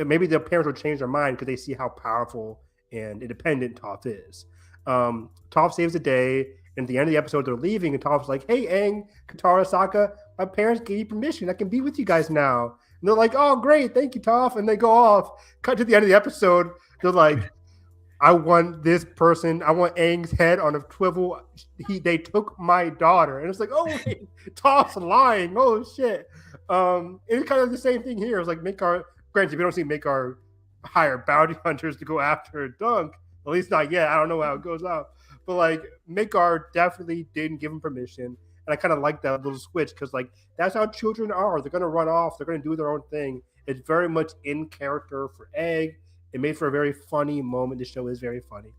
D: maybe the parents will change their mind because they see how powerful and independent Toph is. Toph saves the day, and at the end of the episode, they're leaving, and Toph's like, "Hey, Aang, Katara, Sokka, my parents gave you permission. I can be with you guys now." And they're like, "Oh, great, thank you, Toph." And they go off. Cut to the end of the episode. They're like, "I want this person. I want Aang's head on a swivel. They took my daughter." And it's like, "Oh wait, Toph's lying. Oh shit." It's kind of the same thing here. It's like granted, we don't see Makar hire bounty hunters to go after Dunk. At least not yet. I don't know how it goes out. But like Makar definitely didn't give him permission. And I kind of like that little switch because like that's how children are. They're gonna run off, they're gonna do their own thing. It's very much in character for Egg. It made for a very funny moment. The show is very funny.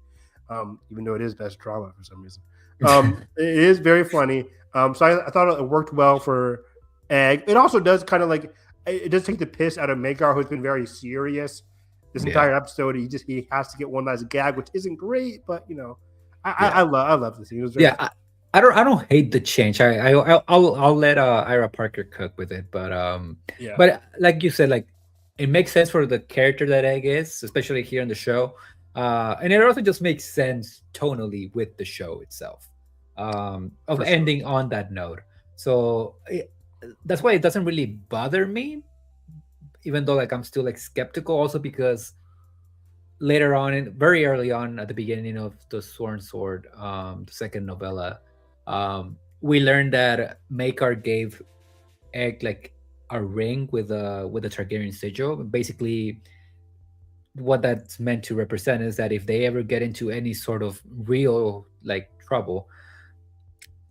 D: Even though it is best drama for some reason. It is very funny. So I thought it worked well for Egg. It also does kind of like it does take the piss out of Magar, who's been very serious this entire episode. He has to get one last gag, which isn't great, but I love the scene. It was very
C: Yeah, I don't hate the change. I'll let Ira Parker cook with it,
D: yeah.
C: but like you said, like it makes sense for the character that Egg is, especially here in the show, and it also just makes sense tonally with the show itself, of
D: For sure.
C: ending on that note. So that's why it doesn't really bother me, even though like I'm still like skeptical. Also because later on, very early on at the beginning of the Sworn Sword, the second novella, we learned that Makar gave Egg like a ring with a Targaryen sigil. Basically, what that's meant to represent is that if they ever get into any sort of real like trouble,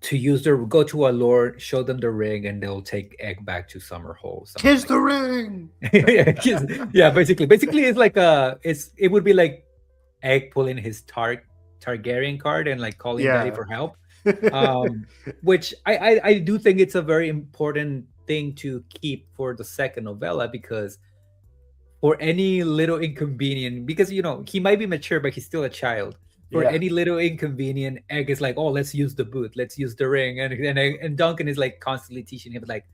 C: to use their go to a lord, show them the ring, and they'll take Egg back to Summerhold.
D: Kiss the ring.
C: Yeah, basically, it's like it would be like Egg pulling his Targaryen card and like calling Daddy for help. Which I do think it's a very important thing to keep for the second novella, because for any little inconvenient, because he might be mature but he's still a child. For any little inconvenient, Egg is like, oh, let's use the boot, let's use the ring, and Duncan is like constantly teaching him like,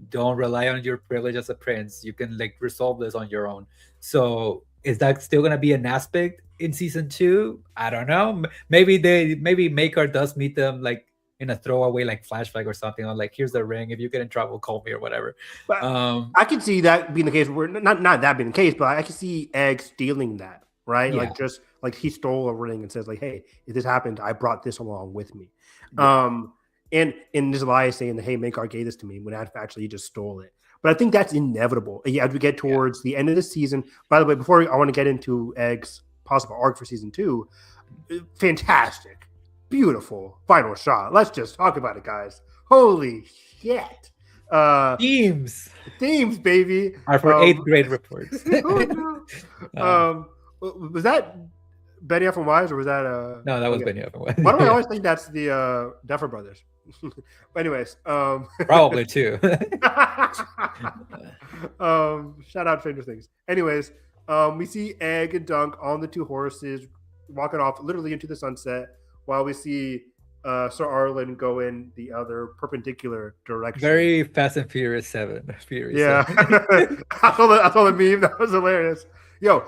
C: don't rely on your privilege as a prince, you can like resolve this on your own. So is that still gonna be an aspect in season 2? I don't know. Maybe Maker does meet them like in a throwaway like flashback or something, or like, here's the ring, if you get in trouble, call me or whatever.
D: But I can see that being the case. Where not that being the case, but I can see Egg stealing that, right?
C: Yeah.
D: Like just like he stole a ring and says like, hey, if this happened, I brought this along with me. And this lie is saying that, hey, Maker gave this to me, when actually he just stole it. But I think that's inevitable. As we get towards the end of the season. By the way, before I want to get into Egg's possible arc for season 2, fantastic, beautiful final shot. Let's just talk about it, guys. Holy shit.
C: Themes,
D: baby.
C: Are for 8th grade reports.
D: Was that Benioff and Wise, or was that
C: no, that was Benioff and Wise.
D: Why do I always think that's the Duffer Brothers? But anyways,
C: probably too.
D: Shout out Stranger Things. Anyways, we see Egg and Dunk on the 2 horses walking off literally into the sunset, while we see Sir Arlen go in the other perpendicular direction.
C: Very Fast and Furious 7.
D: Yeah. I saw the meme. That was hilarious. Yo,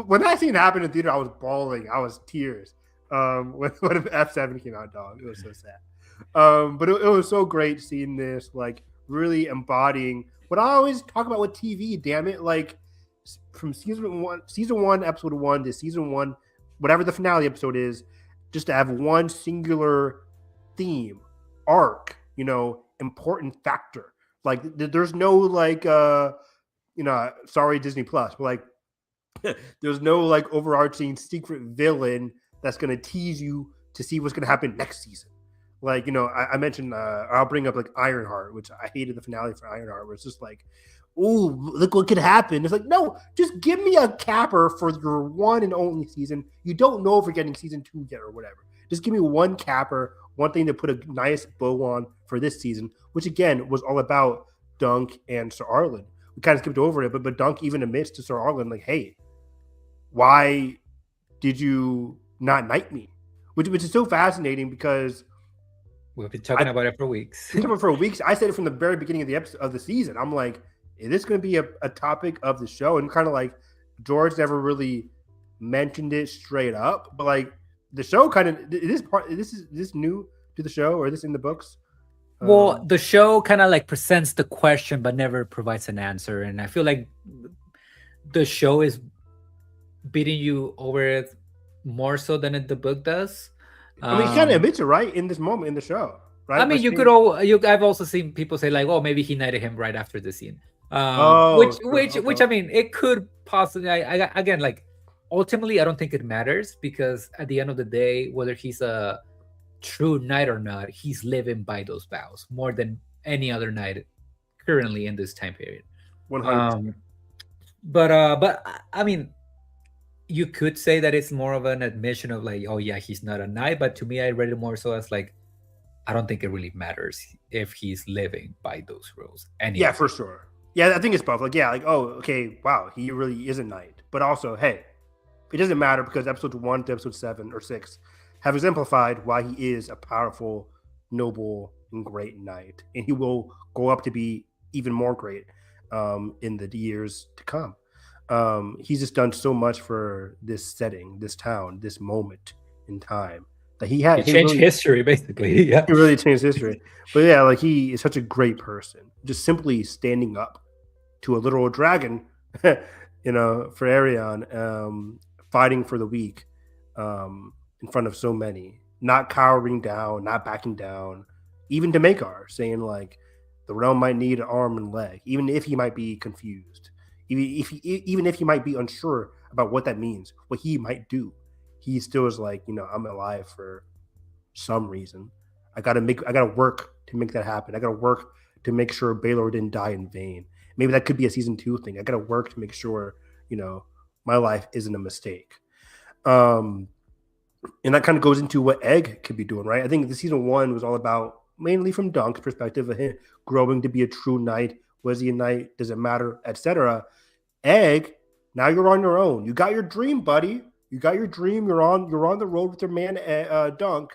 D: when that scene happened in theater, I was bawling. I was tears. When F7 came out, dog. It was so sad. But it was so great seeing this, like, really embodying what I always talk about with TV, damn it. Like, from season 1, episode 1 to season 1, whatever the finale episode is, just to have one singular theme, arc, important factor. Like, there's no, like, sorry, Disney Plus, but, like, there's no, like, overarching secret villain that's going to tease you to see what's going to happen next season. Like, I mentioned, I'll bring up, like, Ironheart, which I hated the finale for Ironheart, where it's just like, ooh, look what could happen. It's like, no, just give me a capper for your one and only season. You don't know if we're getting season 2 yet or whatever. Just give me one capper, one thing to put a nice bow on for this season, which, again, was all about Dunk and Sir Arlen. We kind of skipped over it, but Dunk even admits to Sir Arlen, like, hey, why did you not knight me? Which is so fascinating, because
C: we've been talking about it for weeks.
D: I said it from the very beginning of the episode of the season. I'm like, is this going to be a topic of the show? And kind of like George never really mentioned it straight up, but like the show kind of is this new to the show, or is this in the books?
C: Well, the show kind of like presents the question but never provides an answer, and I feel like the show is beating you over it more so than the book does.
D: I mean, he kind of admits it, right, in this moment in the show, right?
C: I mean, I've also seen people say like, oh, maybe he knighted him right after the scene. Which I mean, it could possibly. Again, like, ultimately, I don't think it matters, because at the end of the day, whether he's a true knight or not, he's living by those vows more than any other knight currently in this time period.
D: 100%.
C: But I mean, you could say that it's more of an admission of like, oh yeah, he's not a knight. But to me, I read it more so as like, I don't think it really matters if he's living by those rules.
D: Yeah, for sure. Yeah, I think it's both. Like, yeah, like, oh, okay, wow, he really is a knight. But also, hey, it doesn't matter, because episodes 1 to episode 7 or 6 have exemplified why he is a powerful, noble, and great knight. And he will go up to be even more great in the years to come. He's just done so much for this setting, this town, this moment in time. That he
C: changed history, basically. Yeah,
D: he really changed history. But yeah, like, he is such a great person, just simply standing up to a literal dragon, for Arion, fighting for the weak, in front of so many, not cowering down, not backing down, even to Makar, saying like, the realm might need an arm and leg, even if he might be confused, even if he might be unsure about what that means, what he might do. He still is like, I'm alive for some reason. I gotta work to make that happen. I gotta work to make sure Baylor didn't die in vain. Maybe that could be a season 2 thing. I gotta work to make sure, my life isn't a mistake. Um, and that kind of goes into what Egg could be doing, right? I think the season 1 was all about, mainly from Dunk's perspective, of him growing to be a true knight. Was he a knight? Does it matter? Etc. Egg, now you're on your own. You got your dream, buddy. You got your dream. You're on the road with your man, Dunk.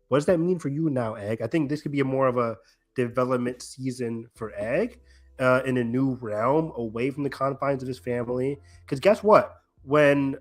D: What does that mean for you now, Egg? I think this could be more of a development season for Egg, in a new realm, away from the confines of his family. Because guess what? When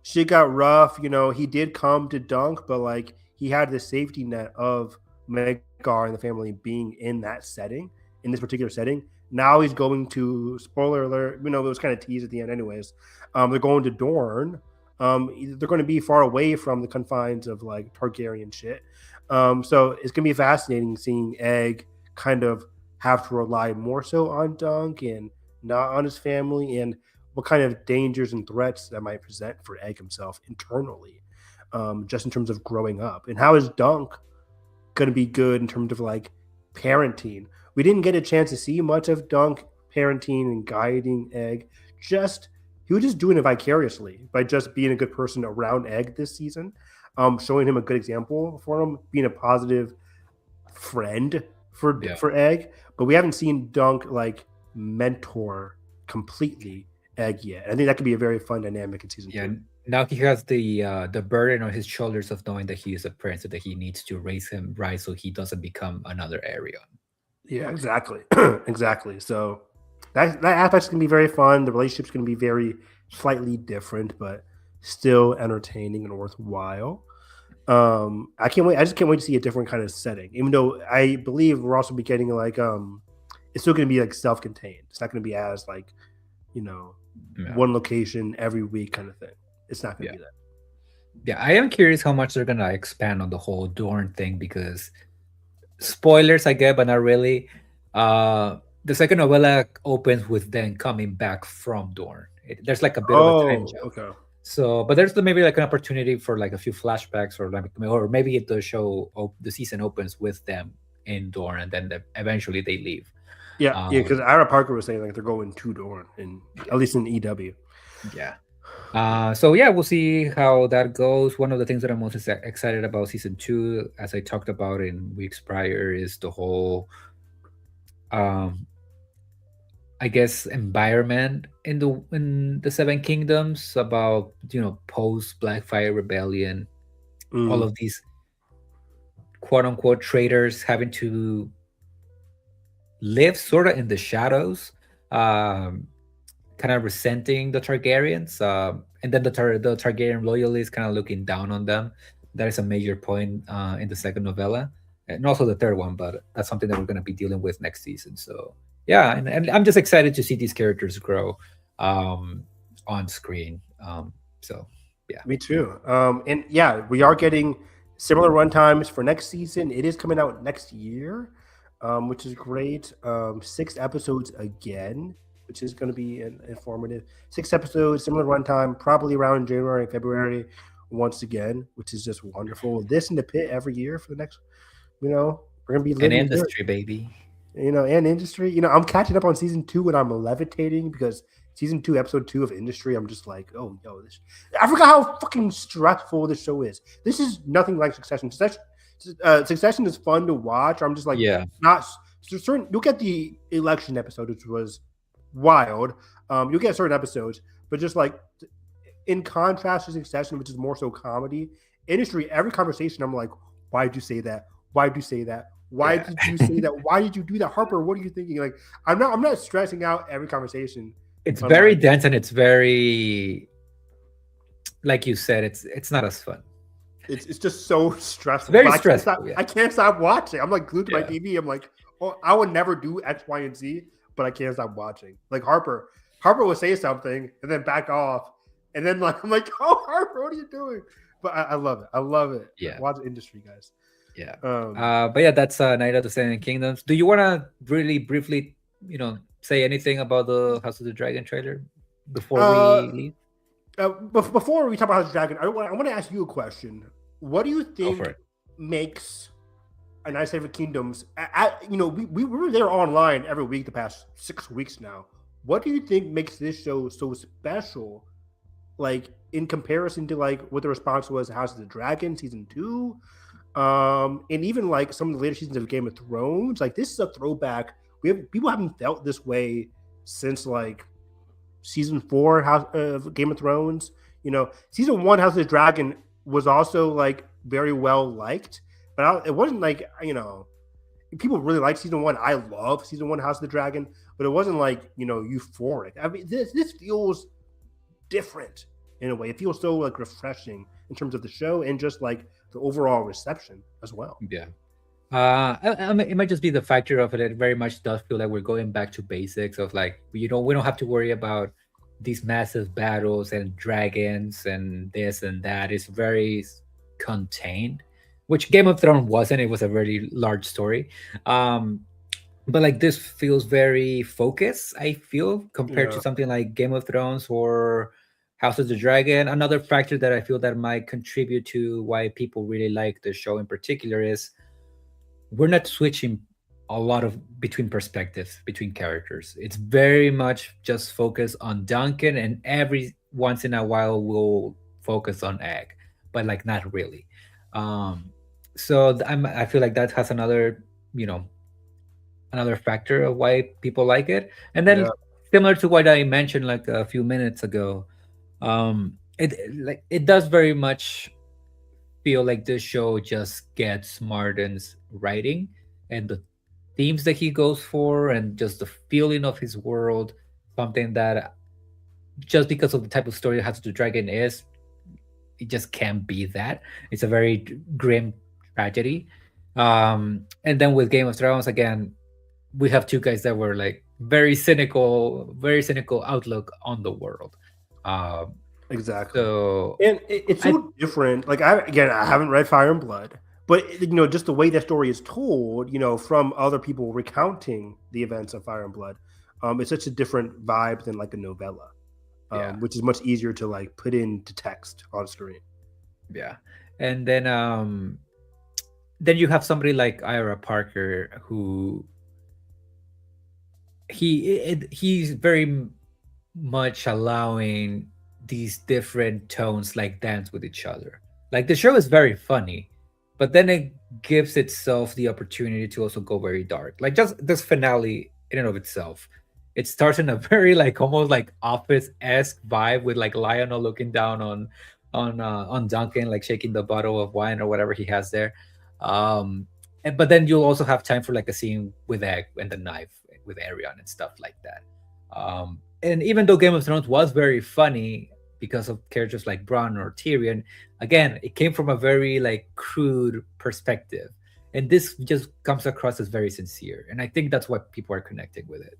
D: shit got rough, he did come to Dunk, but like he had the safety net of Megar and the family being in that setting, in this particular setting. Now he's going to, spoiler alert, it was kind of teased at the end anyways. They're going to Dorne. They're going to be far away from the confines of like Targaryen shit. So it's going to be fascinating seeing Egg kind of have to rely more so on Dunk and not on his family, and what kind of dangers and threats that might present for Egg himself internally, just in terms of growing up. And how is Dunk going to be good in terms of like parenting? We didn't get a chance to see much of Dunk parenting and guiding Egg. He was just doing it vicariously by just being a good person around Egg this season, showing him a good example for him, being a positive friend for Egg. But we haven't seen Dunk like mentor completely Egg yet. I think that could be a very fun dynamic in season 2.
C: Now he has the burden on his shoulders of knowing that he is a prince and that he needs to raise him right so he doesn't become another Arion.
D: Yeah, exactly. Exactly. So that aspect's going to be very fun. The relationship's going to be very slightly different, but still entertaining and worthwhile. I can't wait. I just can't wait to see a different kind of setting. Even though I believe we're also be getting like it's still going to be like self-contained. It's not going to be as like one location every week kind of thing. It's not going to be that.
C: Yeah, I am curious how much they're going to expand on the whole Dorne thing, because spoilers I get, but not really. The second novella opens with them coming back from Dorne. There's like a bit of a time jump.
D: Okay.
C: So, but there's maybe like an opportunity for like a few flashbacks, or maybe the season opens with them in Dorne, and then eventually they leave.
D: Yeah, because Ira Parker was saying like they're going to Dorne, at least in EW.
C: Yeah. So yeah, we'll see how that goes. One of the things that I'm most excited about season 2, as I talked about in weeks prior, is the whole, I guess, environment in the Seven Kingdoms, about post Blackfire Rebellion, all of these quote unquote traitors having to live sort of in the shadows, kind of resenting the Targaryens, and then the Targaryen loyalists kind of looking down on them. That is a major point in the second novella, and also the third one, but that's something that we're going to be dealing with next season. So yeah, and I'm just excited to see these characters grow on screen. So yeah.
D: Me too. And yeah, we are getting similar runtimes for next season. It is coming out next year, which is great. 6 episodes again, which is going to be informative. 6 episodes, similar runtime, probably around January and February once again, which is just wonderful. This in the pit every year for the next, we're going to be living
C: an industry, baby.
D: And industry. I'm catching up on season 2 and I'm levitating because season 2, episode 2 of Industry, I'm just like, oh, I forgot how fucking stressful this show is. This is nothing like Succession. Succession is fun to watch. I'm just like, not certain. You'll get the election episode, which was wild. You'll get certain episodes, but just like in contrast to Succession, which is more so comedy, Industry, every conversation, I'm like, why did you say that? Why did you say that? Why did you say that? Why did you do that, Harper? What are you thinking? Like, I'm not stressing out every conversation.
C: It's very dense, and it's very, like you said, it's not as fun.
D: It's just so stressful.
C: Very stressful.
D: I can't stop watching. I'm like glued to my TV. I'm like, oh, I would never do X, Y, and Z, but I can't stop watching. Like Harper will say something and then back off, and then like I'm like, oh Harper, what are you doing? But I love it. I love it.
C: Yeah,
D: watch Industry, guys.
C: Yeah. But yeah, that's Night of the Seven Kingdoms. Do you want to really briefly, say anything about the House of the Dragon trailer before we leave?
D: Before we talk about House of the Dragon, I want to ask you a question. What do you think makes a Night Seven Kingdoms? We were there online every week the past 6 weeks now. What do you think makes this show so special? Like in comparison to like what the response was House of the Dragon season 2, and even like some of the later seasons of Game of Thrones. Like this is a throwback. People haven't felt this way since like season 4 of Game of Thrones. Season 1 House of the Dragon was also like very well liked, but it wasn't like people really liked season 1. I love season 1 House of the Dragon, but it wasn't like euphoric. I mean, this feels different in a way. It feels so like refreshing in terms of the show and just like the overall reception as well.
C: Yeah. It might just be the factor of it. It very much does feel like we're going back to basics of like we don't have to worry about these massive battles and dragons and this and that. It's very contained, which Game of Thrones wasn't. It was a very large story. But like this feels very focused, I feel, compared to something like Game of Thrones or House of the Dragon. Another factor that I feel that might contribute to why people really like the show in particular is we're not switching a lot of between perspectives, between characters. It's very much just focused on Duncan, and every once in a while we'll focus on Egg, but like not really. I feel like that has another factor of why people like it. And then similar to what I mentioned like a few minutes ago, it does very much feel like this show just gets Martin's writing and the themes that he goes for and just the feeling of his world, something that just because of the type of story House of the Dragon is, it just can't be that. It's a very grim tragedy. And then with Game of Thrones, again, we have two guys that were like very cynical outlook on the world.
D: Exactly.
C: So
D: and it's so different. Like I haven't read Fire and Blood, but just the way that story is told, from other people recounting the events of Fire and Blood, it's such a different vibe than like a novella, which is much easier to like put into text on screen.
C: Yeah, and then you have somebody like Ira Parker who he's very much allowing these different tones like dance with each other. Like the show is very funny, but then it gives itself the opportunity to also go very dark. Like just this finale in and of itself, it starts in a very like almost like Office-esque vibe with like Lionel looking down on Duncan, like shaking the bottle of wine or whatever he has there. But then you'll also have time for like a scene with Egg and the knife with Arion and stuff like that. And even though Game of Thrones was very funny because of characters like Bronn or Tyrion, again, it came from a very like crude perspective. And this just comes across as very sincere. And I think that's what people are connecting with it.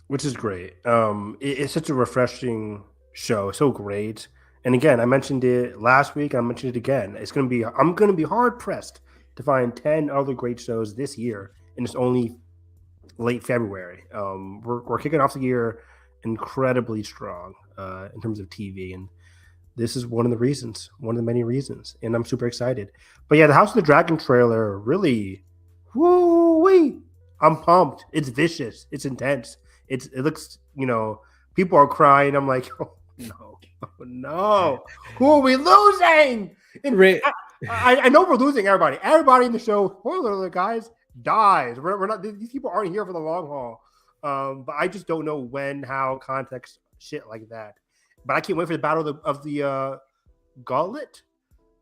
D: Which is great. It's such a refreshing show. So great. And again, I mentioned it last week. I mentioned it again. I'm going to be hard pressed to find 10 other great shows this year. And it's only late February. We're kicking off the year incredibly strong in terms of TV, and this is one of the many reasons, and I'm super excited. But yeah, the House of the Dragon trailer really, woo-wee, I'm pumped. It's vicious, it's intense, it looks, people are crying. I'm like, oh no, who are we losing? And I know we're losing everybody in the show, spoiler alert, guys, dies. We're not, these people aren't here for the long haul. But I just don't know when, how, context, shit like that. But I can't wait for the battle of the gauntlet.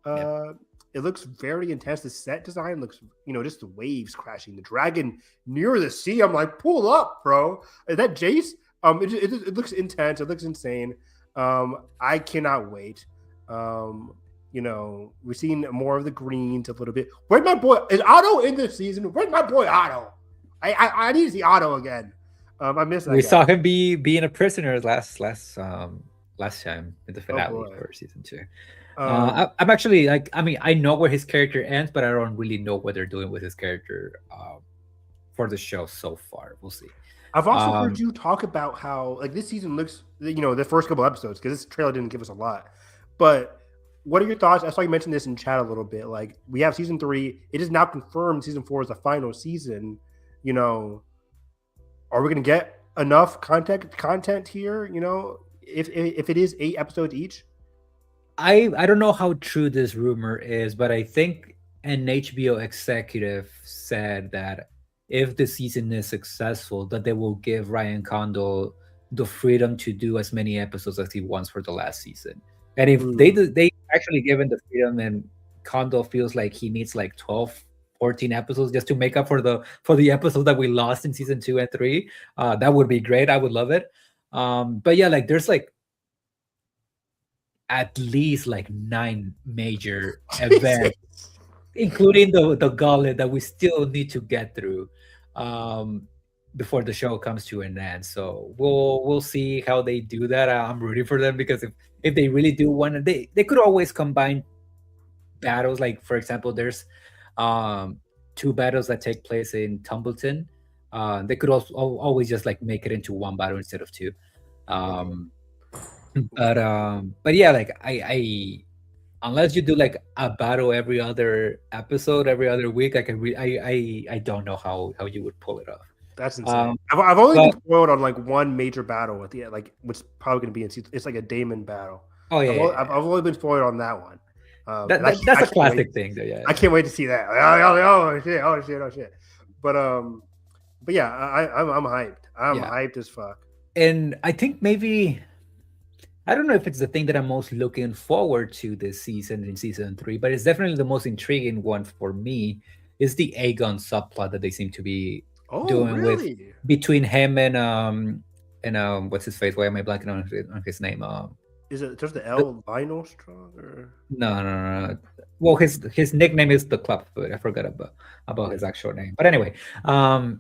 D: It looks very intense. The set design looks, just the waves crashing, the dragon near the sea. I'm like, pull up, bro. Is that Jace? It looks intense. It looks insane. I cannot wait. We've seen more of the greens a little bit. Where's my boy? Is Otto in this season? Where's my boy Otto? I need to see Otto again. I missed that.
C: We saw him being a prisoner last time in the finale for season 2. I'm actually like, I know where his character ends, but I don't really know what they're doing with his character for the show so far. We'll see.
D: I've also heard you talk about how like this season looks, the first couple episodes, because this trailer didn't give us a lot, but what are your thoughts? I saw you mention this in chat a little bit. Like, we have season 3. It is now confirmed season 4 is the final season. You know, are we going to get enough content here? You know, if it is 8 episodes each.
C: I don't know how true this rumor is, but I think an HBO executive said that if the season is successful, that they will give Ryan Condal the freedom to do as many episodes as he wants for the last season. And if they actually given the freedom, and Condal feels like he needs like 12, 14 episodes just to make up for the episodes that we lost in season 2 and 3, that would be great. I would love it. But yeah, like there's like at least like 9 major events, including the gauntlet that we still need to get through before the show comes to an end. So we'll see how they do that. I'm rooting for them, because if they really do want to, they could always combine battles. Like, for example, there's 2 battles that take place in Tumbleton. They could also always just like make it into one battle instead of 2. But yeah, like I unless you do like a battle every other episode, every other week, I don't know how you would pull it off.
D: That's insane. I've only been spoiled on like one major battle at the end, like, which is probably going to be in season. It's like a Damon battle.
C: Oh yeah,
D: I've only been spoiled on that one.
C: That's a classic thing, though. Yeah,
D: I can't wait to see that. Oh shit! But yeah, I'm hyped. I'm hyped as fuck.
C: And I think maybe, I don't know if it's the thing that I'm most looking forward to this season, in season 3, but it's definitely the most intriguing one for me. Is the Aegon subplot that they seem to be doing with between him and what's his face? Why am I blanking on his name?
D: Is it just the L Lionel Strong or
C: no? Well, his nickname is the Clubfoot. I forgot about his actual name. But anyway, the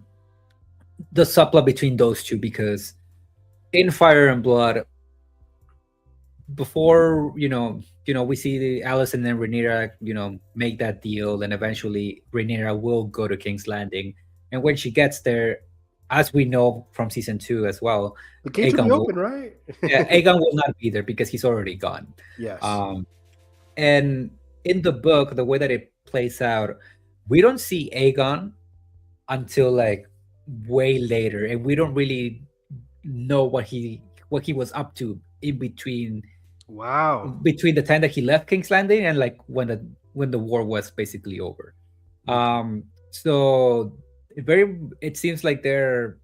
C: subplot between those two, because in Fire and Blood, before we see the Alicent and Rhaenyra make that deal, and eventually Rhaenyra will go to King's Landing, and when she gets there, as we know from season 2 as well,
D: the gates will be open, right?
C: Yeah, Aegon will not be there because he's already gone.
D: Yes.
C: And in the book, the way that it plays out, we don't see Aegon until like way later, and we don't really know what he was up to in between.
D: Wow.
C: Between the time that he left King's Landing and like when the war was basically over. So it seems like they're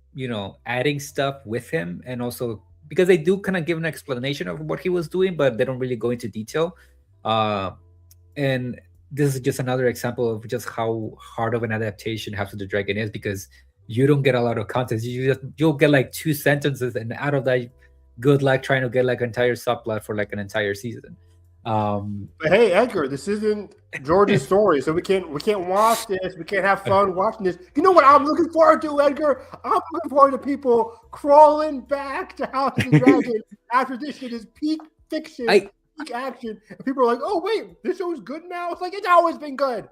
C: adding stuff with him, and also because they do kind of give an explanation of what he was doing, but they don't really go into detail. And this is just another example of just how hard of an adaptation House of the Dragon is, because you don't get a lot of content. You'll get like 2 sentences, and out of that, good luck trying to get like an entire subplot for like an entire season.
D: But hey, Edgar, this isn't George's story, so we can't watch this. We can't have fun watching this. You know what I'm looking forward to, Edgar? I'm looking forward to people crawling back to House of the Dragon after this shit is peak fiction, peak action, and people are like, "Oh wait, this show's good now." It's like it's always been good.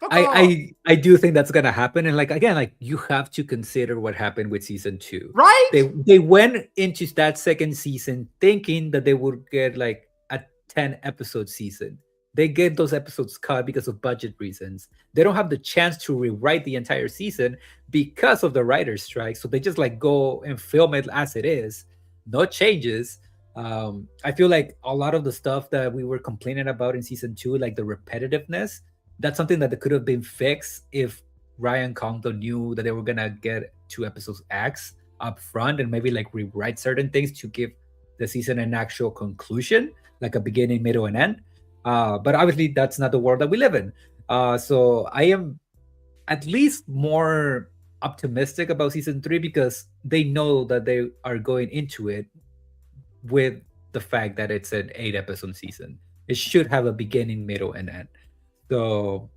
C: I do think that's gonna happen, and like again, like you have to consider what happened with season 2.
D: Right?
C: They went into that second season thinking that they would get like a 10 episode season. They get those episodes cut because of budget reasons. They don't have the chance to rewrite the entire season because of the writer's strike. So they just like go and film it as it is, no changes. I feel like a lot of the stuff that we were complaining about in season 2, like the repetitiveness, that's something that could have been fixed if Ryan Condal knew that they were gonna get 2 episodes X up front, and maybe like rewrite certain things to give the season an actual conclusion, like a beginning, middle, and end. But obviously that's not the world that we live in. So I am at least more optimistic about season 3, because they know that they are going into it with the fact that it's an 8 episode season. It should have a beginning, middle, and end. So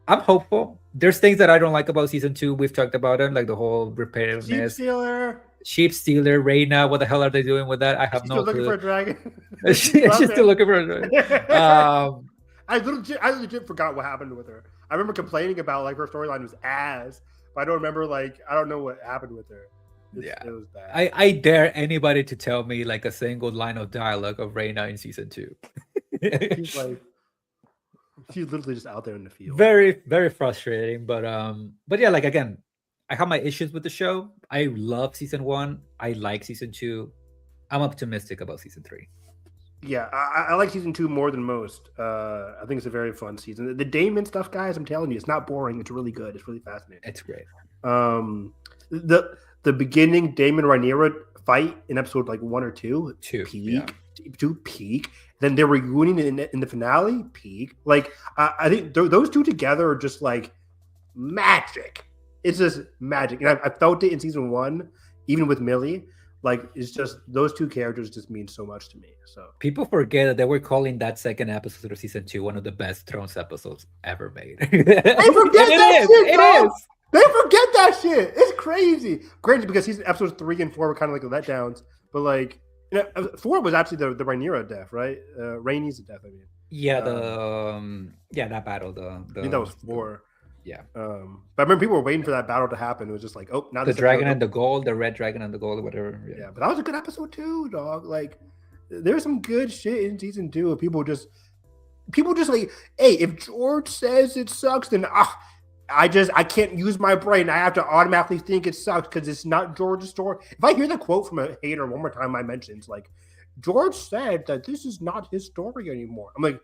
C: I'm hopeful. There's things that I don't like about season 2. We've talked about it, like the whole repetitiveness. Sheep stealer, Reyna. What the hell are they doing with that? I have no clue.
D: She's still looking for a dragon.
C: She's still looking for a dragon.
D: I legit forgot what happened with her. I remember complaining about like her storyline was ass, but I don't remember I don't know what happened with her. It was bad.
C: I dare anybody to tell me like a single line of dialogue of Reyna in season 2.
D: She's like, she's literally just out there in the field.
C: Very, very frustrating. But yeah, like again, I have my issues with the show. I love season one. I like season two. I'm optimistic about season three.
D: Yeah, I like season 2 more than most. I think it's a very fun season. The Damon stuff, guys, I'm telling you, it's not boring. It's really good. It's really fascinating.
C: It's great.
D: The beginning Damon Rhaenyra fight in episode like 1 or 2, peak, peak. Then they're reuniting in the finale, peak. Like I think those two together are just like magic. It's just magic, and I felt it in season 1, even with Millie. Like it's just those two characters just mean so much to me. So
C: people forget that they were calling that second episode of season 2 one of the best Thrones episodes ever made. They forget
D: that shit. It is. They forget that shit. It's crazy. Granted, because season episodes 3 and 4 were kind of like the letdowns, but like 4 was actually the Rhaenyra death, right? Rhaenys death. I mean,
C: yeah, that battle.
D: I think that was 4.
C: Yeah.
D: But I remember people were waiting for that battle to happen. It was just like, oh, now
C: the dragon and the gold, the red dragon and the gold, or whatever.
D: Yeah, but that was a good episode too, dog. Like, there's some good shit in season 2. People just like, hey, if George says it sucks, then I can't use my brain. I have to automatically think it sucks because it's not George's story. If I hear the quote from a hater one more time, I mentions like, George said that this is not his story anymore. I'm like,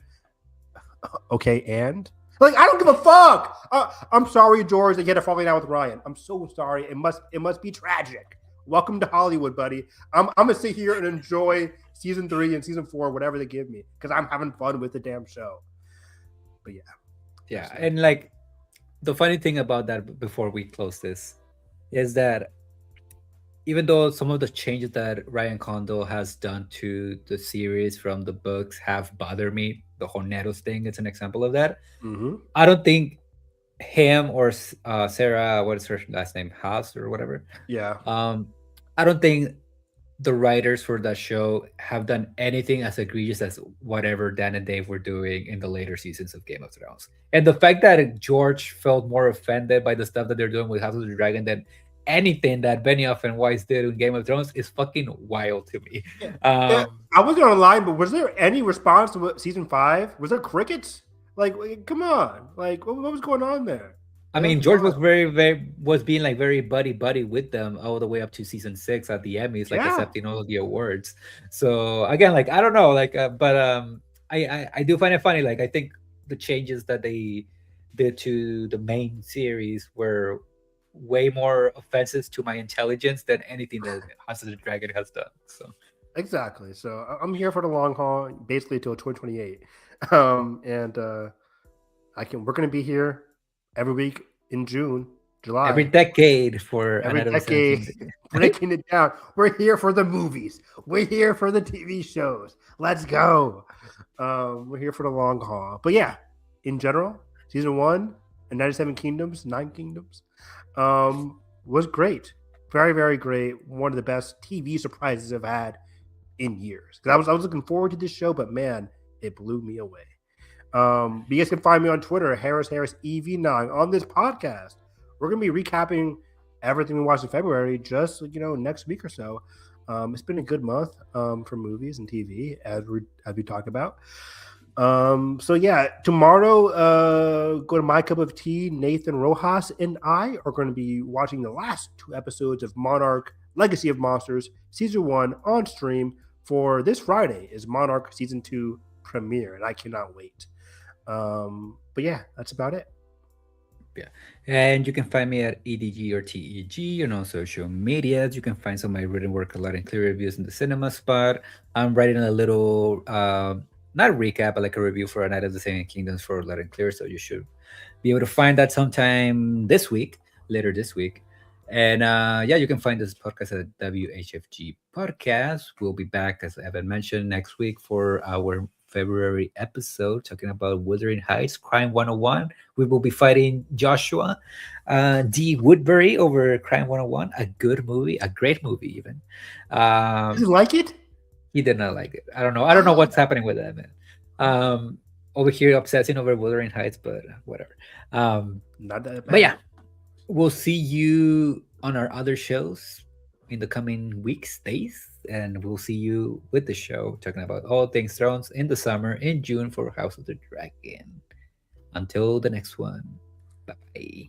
D: okay, and. Like, I don't give a fuck. I'm sorry, George, that you had a falling out with Ryan. I'm so sorry. It must be tragic. Welcome to Hollywood, buddy. I'm gonna sit here and enjoy season 3 and season 4, whatever they give me, because I'm having fun with the damn show. But
C: yeah, and like the funny thing about that, before we close this, is that even though some of the changes that Ryan Condal has done to the series from the books have bothered me, the Horneros thing is an example of that.
D: Mm-hmm.
C: I don't think him or Sarah, what is her last name, Haas or whatever.
D: Yeah.
C: I don't think the writers for that show have done anything as egregious as whatever Dan and Dave were doing in the later seasons of Game of Thrones. And the fact that George felt more offended by the stuff that they're doing with House of the Dragon than anything that Benioff and Weiss did in Game of Thrones is fucking wild to me.
D: I wasn't online, but was there any response to season 5? Was there crickets? Like, come on! Like, what was going on there?
C: I mean, George was was being like very buddy with them all the way up to season 6 at the Emmys, like accepting all of the awards. So again, like I don't know, like, I do find it funny. Like I think the changes that they did to the main series were way more offensive to my intelligence than anything that House of the Dragon has done. So
D: exactly. So I'm here for the long haul, basically till 2028, and we're gonna be here every week in June, July,
C: every decade for
D: every decade, breaking it down. We're here for the movies. We're here for the TV shows. Let's go. We're here for the long haul. But yeah, in general, season 1 and 97 Kingdoms, 9 Kingdoms, was great. Very, very great. One of the best TV surprises I've had in years. Because I was looking forward to this show, but man, it blew me away. You guys can find me on Twitter, Harris EV9. On this podcast, we're gonna be recapping everything we watched in February, just next week or so. It's been a good month for movies and TV, as we talk about. So yeah, tomorrow, go to My Cup of Tea. Nathan Rojas and I are going to be watching the last 2 episodes of Monarch: Legacy of Monsters season 1 on stream. For this Friday is Monarch season 2 premiere, and I cannot wait. But yeah, that's about it.
C: Yeah, and you can find me at EDG or TEG on social medias. You can find some of my written work, a lot in clear reviews in the cinema spot. I'm writing a little not a recap, but like a review for A Night of the Seven Kingdoms for Loud and Clear. So you should be able to find that sometime later this week. And you can find this podcast at WHFG Podcast. We'll be back, as Evan mentioned, next week for our February episode talking about Wuthering Heights, Crime 101. We will be fighting Joshua D. Woodbury over Crime 101. A good movie, a great movie even.
D: Did you like it?
C: He did not like it. I don't know what's happening with that, man. Over here obsessing over Wuthering Heights, but whatever.
D: Not that bad.
C: But yeah, we'll see you on our other shows in the coming weeks, days, and we'll see you with the show talking about all things Thrones in the summer in June for House of the Dragon. Until the next one, bye.